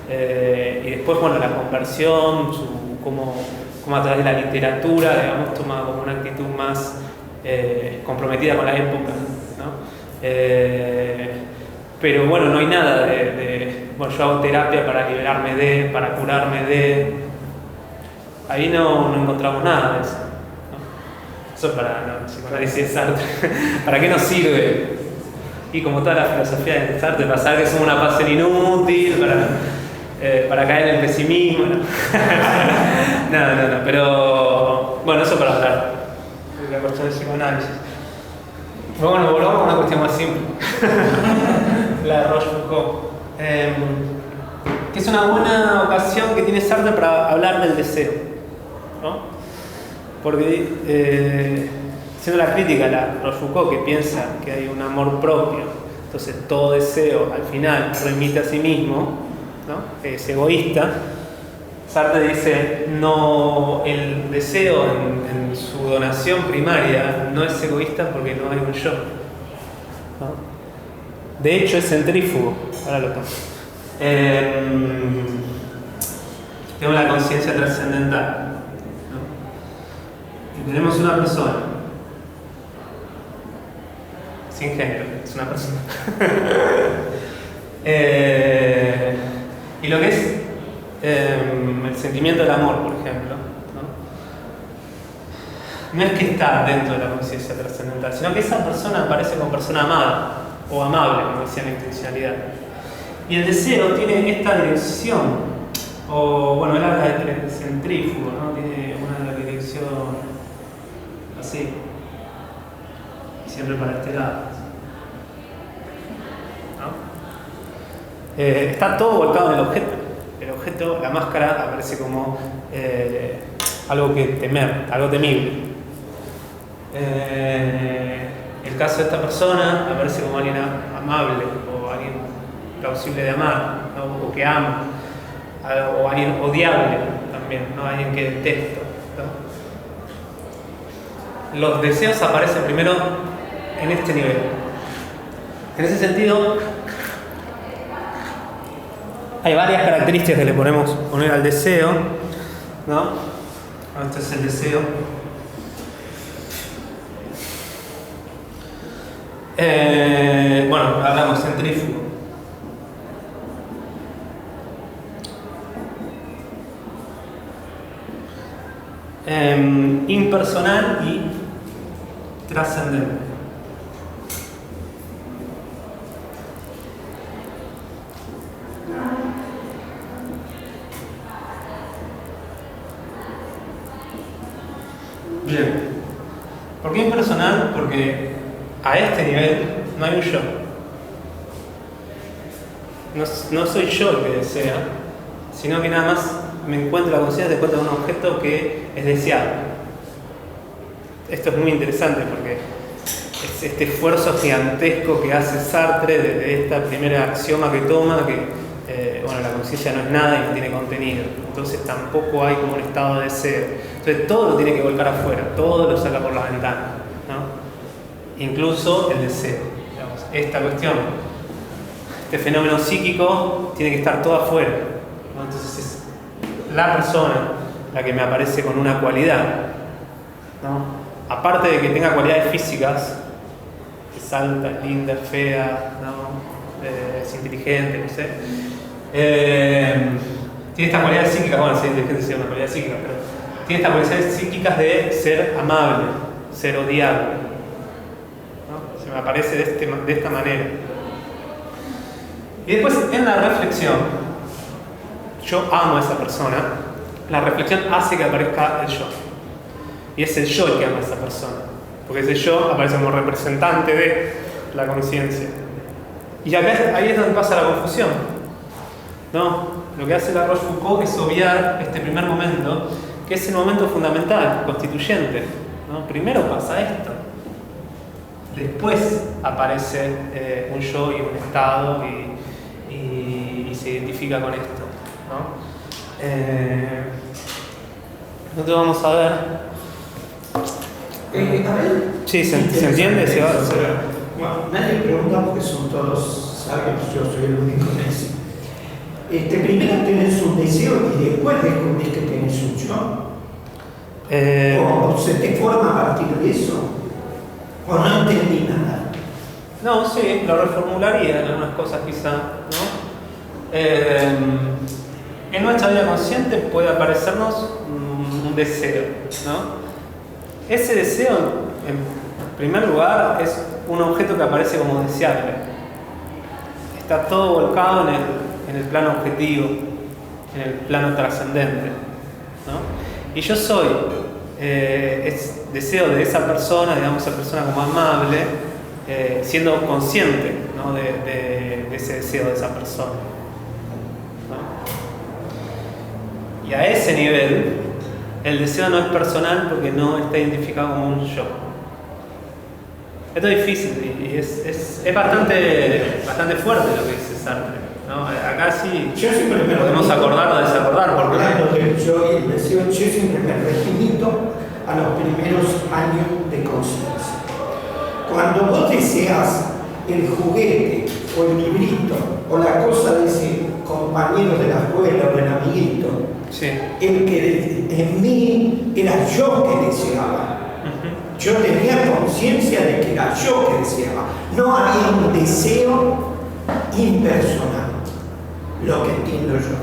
y después, bueno, la conversión, cómo a través de la literatura, digamos, toma como una actitud más comprometida con la época, ¿no? Pero bueno, no hay nada bueno, yo hago terapia para liberarme para curarme ahí no encontramos nada de eso, ¿no? Eso para el psicoanálisis de Sartre. ¿Para qué nos sirve? Y como toda la filosofía de Sartre, para saber que somos una pasión inútil, para caer en el pesimismo, ¿no? No, pero bueno, eso para hablar de la cuestión del psicoanálisis. Pero bueno, volvamos a una cuestión más simple. La de Rochefoucauld. Que es una buena ocasión que tiene Sartre para hablar del deseo, ¿no? Porque siendo la crítica a Rochefoucauld, que piensa que hay un amor propio, entonces todo deseo al final remite a sí mismo, ¿no? Es egoísta. Sartre dice, no, el deseo en su donación primaria no es egoísta porque no hay un yo, ¿no? De hecho es centrífugo. Ahora lo tomo. Tengo la conciencia trascendental, ¿no? Y tenemos una persona sin género, es una persona. Y lo que es el sentimiento del amor, por ejemplo, no es que está dentro de la conciencia trascendental, sino que esa persona aparece como persona amada o amable, como decía la intencionalidad. Y el deseo tiene esta dirección, o bueno, él habla de centrífugo, ¿no? Tiene una dirección así, siempre para este lado, ¿no? Está todo volcado en el objeto. El objeto, la máscara, aparece como algo que temer, algo temible. el caso de esta persona aparece como alguien amable o alguien plausible de amar, ¿no? O que ama, o alguien odiable también, ¿no? Alguien que detesta, ¿no? Los deseos aparecen primero en este nivel. En ese sentido, hay varias características que le podemos poner al deseo, ¿no? Este es el deseo. Bueno, hablamos centrífugo. Impersonal y trascendente. Bien. ¿Por qué impersonal? Porque a este nivel no hay un yo. No soy yo el que desea, sino que nada más me encuentro la conciencia después de un objeto que es deseado. Esto es muy interesante porque es este esfuerzo gigantesco que hace Sartre desde esta primera axioma que toma, que bueno, la conciencia no es nada y no tiene contenido. Entonces tampoco hay como un estado de deseo. Entonces todo lo tiene que volcar afuera, todo lo saca por la ventana, ¿no? Incluso el deseo. Digamos, esta cuestión, este fenómeno psíquico tiene que estar todo afuera, ¿no? Entonces es la persona la que me aparece con una cualidad, ¿no? Aparte de que tenga cualidades físicas, es alta, es linda, es fea, ¿no? Es inteligente, no sé. Tiene estas cualidades psíquicas, bueno, ser inteligente es una cualidad psíquica, pero tiene estas cualidades psíquicas de ser amable, ser odiable, ¿no? Se me aparece de esta manera. Y después en la reflexión, yo amo a esa persona, la reflexión hace que aparezca el yo. Y es el yo el que ama a esa persona, porque ese yo aparece como representante de la conciencia. Y acá ahí es donde pasa la confusión, ¿no? Lo que hace la Rochefoucauld es obviar este primer momento, que es el momento fundamental, constituyente, ¿no? Primero pasa esto, después aparece un yo y un estado y se identifica con esto, ¿no? Nosotros vamos a ver. A ver. Sí, ¿se entiende? Bueno, nadie pregunta porque son todos sabios, yo soy el único que dice. Primero tenés un deseo y después descubrís que tenés un yo. ¿O se te forma a partir de eso? ¿O no entendí nada? No, sí, lo reformularía en algunas cosas quizá, ¿no? En nuestra vida consciente puede aparecernos un deseo, ¿no? Ese deseo, en primer lugar, es un objeto que aparece como deseable. Está todo volcado en el plano objetivo, en el plano trascendente, ¿no? Y yo soy, deseo de esa persona, digamos, esa persona como amable, siendo consciente, ¿no? de ese deseo de esa persona, ¿no? Y a ese nivel, el deseo no es personal porque no está identificado como un yo. Esto es difícil y es bastante fuerte lo que dice Sartre, ¿no? Acá sí podemos acordar o desacordar. Porque hablando del yo y el deseo, yo siempre me remito a los primeros años de conciencia. Cuando vos deseas el juguete o el librito o la cosa de ese compañero de la escuela o del amiguito, sí, el que en mí era yo que deseaba. Yo tenía conciencia de que era yo que deseaba. No había un deseo impersonal, lo que entiendo yo.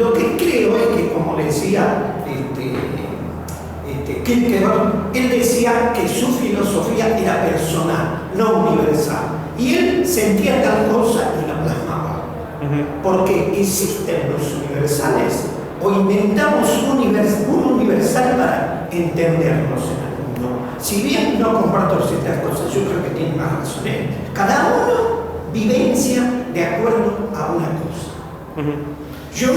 Lo que creo es que, como decía Kierkegaard, él decía que su filosofía era personal, no universal. Y él sentía tal cosa y la plasmaba. Porque existen los universales, o inventamos un universal para entendernos en el mundo. Si bien no comparto ciertas cosas, yo creo que tiene más razón. Cada uno vivencia de acuerdo a una cosa. Yo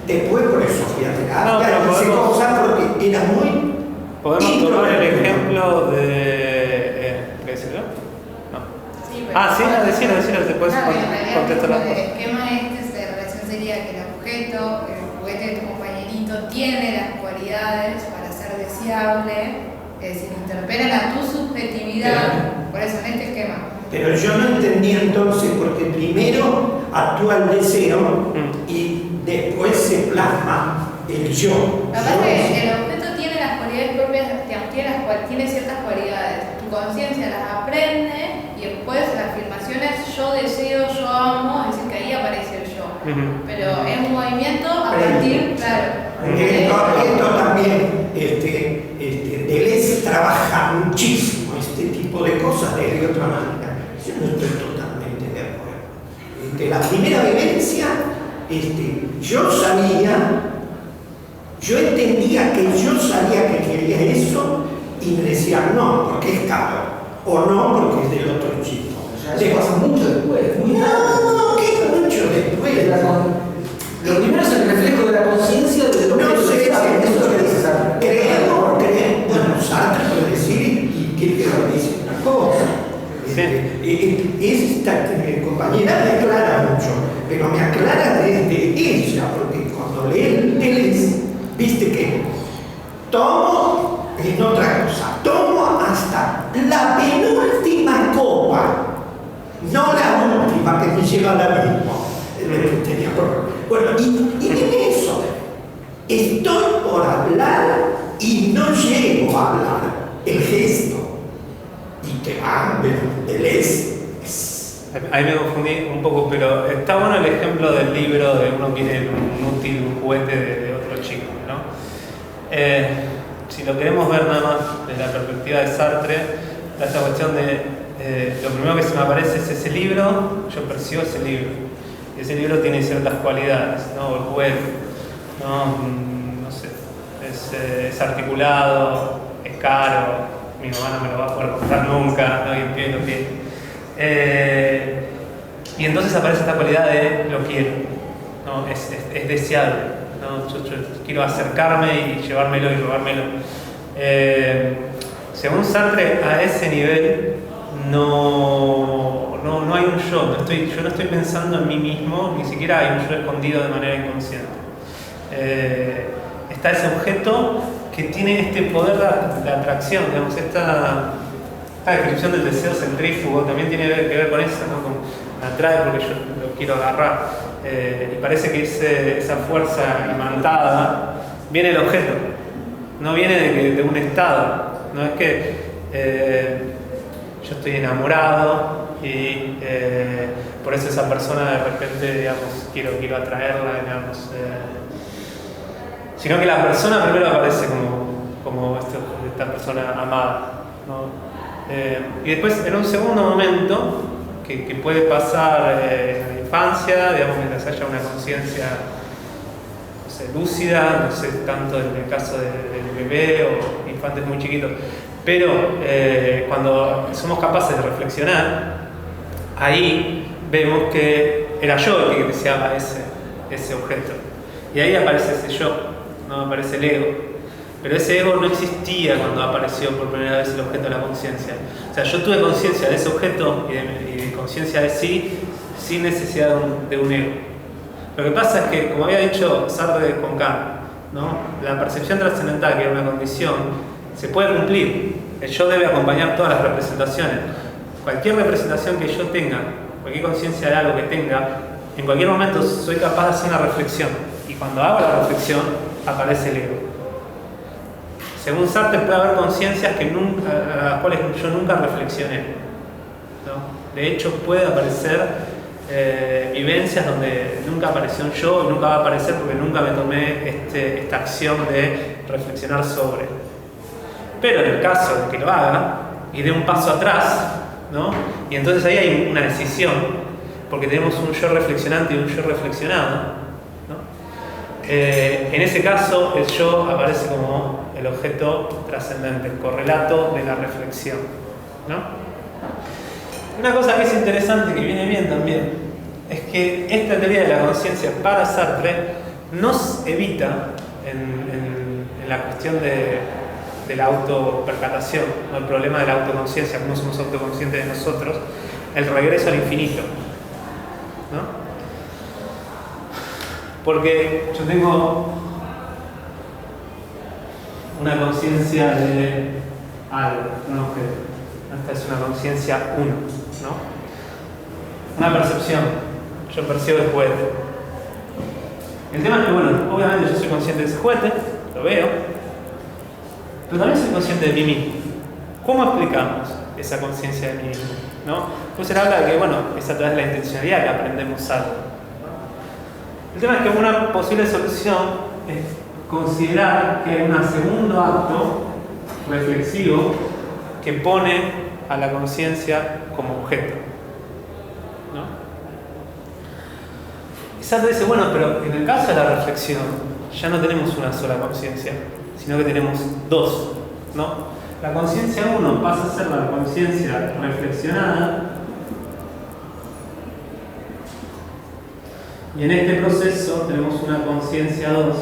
después por eso fui a terapia, hice cosas porque era muy Podemos tomar el ejemplo de... ¿qué decirlo? No. Sí, pero Sí, decirlo, después contestar las el cosas. esquema de relación sería que el objeto, el juguete de tu compañerito, tiene las cualidades para ser deseable, es decir, interpelan a tu subjetividad, por eso en este esquema. Pero yo no entendía entonces, porque primero actúa el deseo y después se plasma el yo. Aparte, el objeto tiene las cualidades propias, tiene ciertas cualidades. Tu conciencia las aprende y después la afirmación es yo deseo, yo amo, es decir, que ahí aparece el yo. Pero es un movimiento a partir, claro. Esto también, Deleuze trabaja muchísimo este tipo de cosas de otra manera. Yo no estoy totalmente de acuerdo. La primera vivencia, yo entendía que yo sabía que quería eso y me decía no, porque es caro, o no, porque es del otro chico. O sea, eso pasa mucho después. No, ¿qué mucho después? Lo primero es el reflejo de la conciencia de lo que No sé, eso es lo que dice Sartre. creo, bueno, Sartre puede decir y Kierkegaard dice una cosa. Esta compañera me aclara mucho, pero me aclara desde ella, porque cuando lee Deleuze, viste que tomo en otra cosa, tomo hasta la penúltima copa, no la última que me lleva a la misma. Bueno, y en eso, estoy por hablar y no llego a hablar, el gesto. Y te van, Deleuze. Ahí me confundí un poco, pero está bueno el ejemplo del libro de uno quiere un útil, un juguete de otro chico, ¿no? Si lo queremos ver nada más desde la perspectiva de Sartre, esta cuestión de lo primero que se me aparece es ese libro, yo percibo ese libro, y ese libro tiene ciertas cualidades, ¿no? El juguete, no sé, es articulado, es caro, mi mamá no me lo va a poder comprar nunca, no, y entiendo que y entonces aparece esta cualidad de lo quiero, ¿no? Es deseable, ¿no? Yo quiero acercarme y llevármelo y robármelo. Según Sartre, a ese nivel no hay un yo, yo no estoy pensando en mí mismo, ni siquiera hay un yo escondido de manera inconsciente. Está ese objeto que tiene este poder de atracción, digamos, esta descripción del deseo centrífugo también tiene que ver con eso, ¿no? Me atrae porque yo lo quiero agarrar, y parece que esa fuerza imantada viene del objeto, no viene de un estado, no es que yo estoy enamorado y por eso esa persona de repente, digamos, quiero atraerla, digamos, sino que la persona primero aparece como esta persona amada, ¿no? Y después, en un segundo momento, que puede pasar en la infancia, digamos, mientras haya una conciencia, no sé, lúcida, no sé tanto en el caso del bebé o infantes muy chiquitos, pero cuando somos capaces de reflexionar, ahí vemos que era yo el que deseaba ese objeto. Y ahí aparece ese yo, no aparece el ego. Pero ese ego no existía cuando apareció por primera vez el objeto de la conciencia. O sea, yo tuve conciencia de ese objeto y de conciencia de sí, sin necesidad de un ego. Lo que pasa es que, como había dicho Sartre con Kant, ¿no? La percepción trascendental, que es una condición, se puede cumplir. El yo debe acompañar todas las representaciones. Cualquier representación que yo tenga, cualquier conciencia de algo que tenga, en cualquier momento soy capaz de hacer una reflexión. Y cuando hago la reflexión, aparece el ego. Según Sartre, puede haber conciencias a las cuales yo nunca reflexioné, ¿no? De hecho, puede aparecer vivencias donde nunca apareció un yo y nunca va a aparecer porque nunca me tomé esta acción de reflexionar sobre. Pero en el caso de que lo haga y dé un paso atrás, ¿no? Y entonces ahí hay una decisión, porque tenemos un yo reflexionante y un yo reflexionado, ¿no? En ese caso, el yo aparece como el objeto trascendente, el correlato de la reflexión, ¿no? Una cosa que es interesante, que viene bien también, es que esta teoría de la conciencia para Sartre nos evita en la cuestión de de la autopercatación, ¿no? El problema de la autoconciencia, cómo somos autoconscientes de nosotros, el regreso al infinito, ¿no? Porque yo tengo una conciencia de algo, un objeto. Esta es una conciencia 1, ¿no? Una percepción. Yo percibo el juguete. El tema es que, bueno, obviamente yo soy consciente de ese juguete, lo veo, pero también soy consciente de mí mismo. ¿Cómo explicamos esa conciencia de mí mismo? ¿No? Pues él habla de que, bueno, es a través de la intencionalidad que aprendemos algo, ¿no? El tema es que una posible solución es considerar que hay un segundo acto reflexivo que pone a la conciencia como objeto, ¿no? Y Sartre dice, bueno, pero en el caso de la reflexión ya no tenemos una sola conciencia, sino que tenemos dos, ¿no? La conciencia 1 pasa a ser la conciencia reflexionada, y en este proceso tenemos una conciencia 2,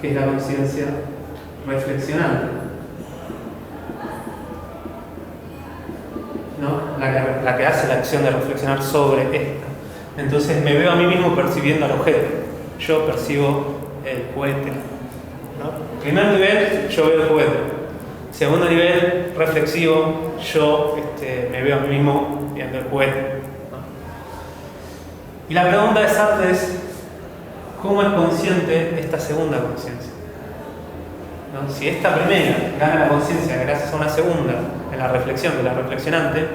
que es la conciencia reflexionante, ¿no? La que hace la acción de reflexionar sobre esta. Entonces me veo a mí mismo percibiendo al objeto. Yo percibo el juguete, ¿no? Primer nivel, yo veo el juguete. Segundo nivel, reflexivo, yo me veo a mí mismo viendo el juguete, ¿no? Y la pregunta de Sartre es, ¿cómo es consciente esta segunda conciencia? ¿No? Si esta primera gana la conciencia gracias a una segunda en la reflexión de la reflexionante,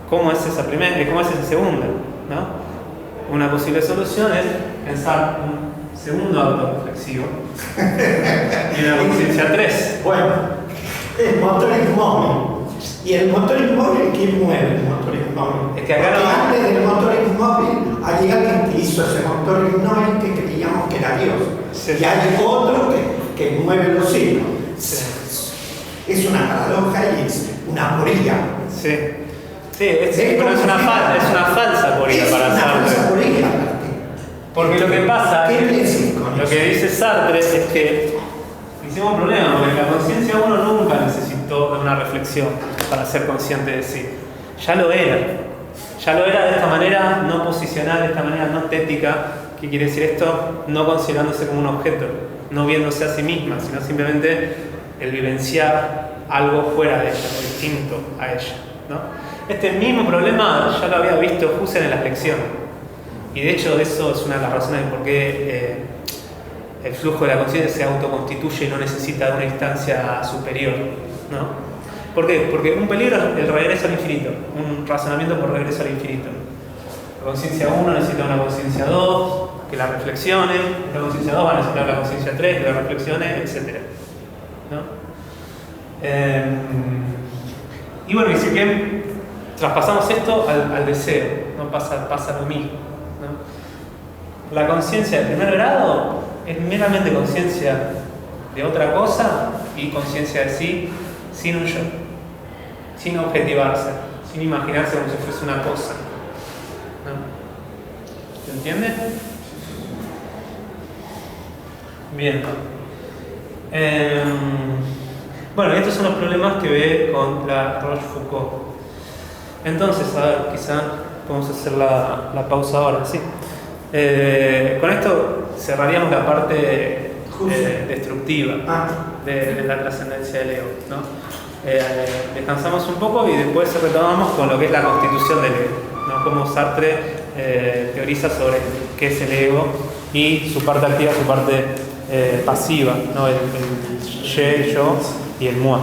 ¿cómo es esa primera y cómo es esa segunda? ¿No? Una posible solución es pensar un segundo acto reflexivo y una conciencia 3. Bueno, el motor inmóvil. ¿Y el motor inmóvil quién mueve el motor inmóvil? Es que acá porque no... antes del motor inmóvil hay alguien que hizo ese motor inmóvil que creíamos que era Dios. Sí. Y hay otro que mueve los hilos. Sí. Es una paradoja y es una aporía. Sí, pero es una falsa aporía para Sartre. Sartre. Es una falsa aporía. Porque lo que pasa, ¿Qué le decís con lo eso? que dice Sartre es que hicimos un problema, porque la conciencia 1 nunca necesitó de una reflexión para ser consciente de sí. Ya lo era de esta manera no posicional, de esta manera no tética. ¿Qué quiere decir esto? No considerándose como un objeto, no viéndose a sí misma, sino simplemente el vivenciar algo fuera de ella, distinto a ella, ¿no? Este mismo problema ya lo había visto Husserl en las lecciones, y de hecho eso es una de las razones de por qué el flujo de la conciencia se autoconstituye y no necesita de una instancia superior, ¿no? ¿Por qué? Porque un peligro es el regreso al infinito, un razonamiento por regreso al infinito. La conciencia 1 necesita una conciencia 2 que la reflexione, la conciencia 2 va a necesitar la conciencia 3 que la reflexione, etc., ¿no? Y bueno, y si bien traspasamos esto al deseo, ¿no? Pasa lo mismo, ¿no? La conciencia de primer grado es meramente conciencia de otra cosa y conciencia de sí, sin un yo, sin objetivarse, sin imaginarse como si fuese una cosa, ¿no? ¿Se entiende? Bien. Bueno, estos son los problemas que ve con la Rochefoucauld. Entonces, a ver, quizá podemos hacer la pausa ahora, ¿sí? Con esto cerraríamos la parte destructiva de la trascendencia del ego, ¿no? Descansamos un poco y después retomamos con lo que es la constitución del ego, ¿no? Cómo Sartre teoriza sobre qué es el ego y su parte activa, su parte pasiva, ¿no? El yo y el moi.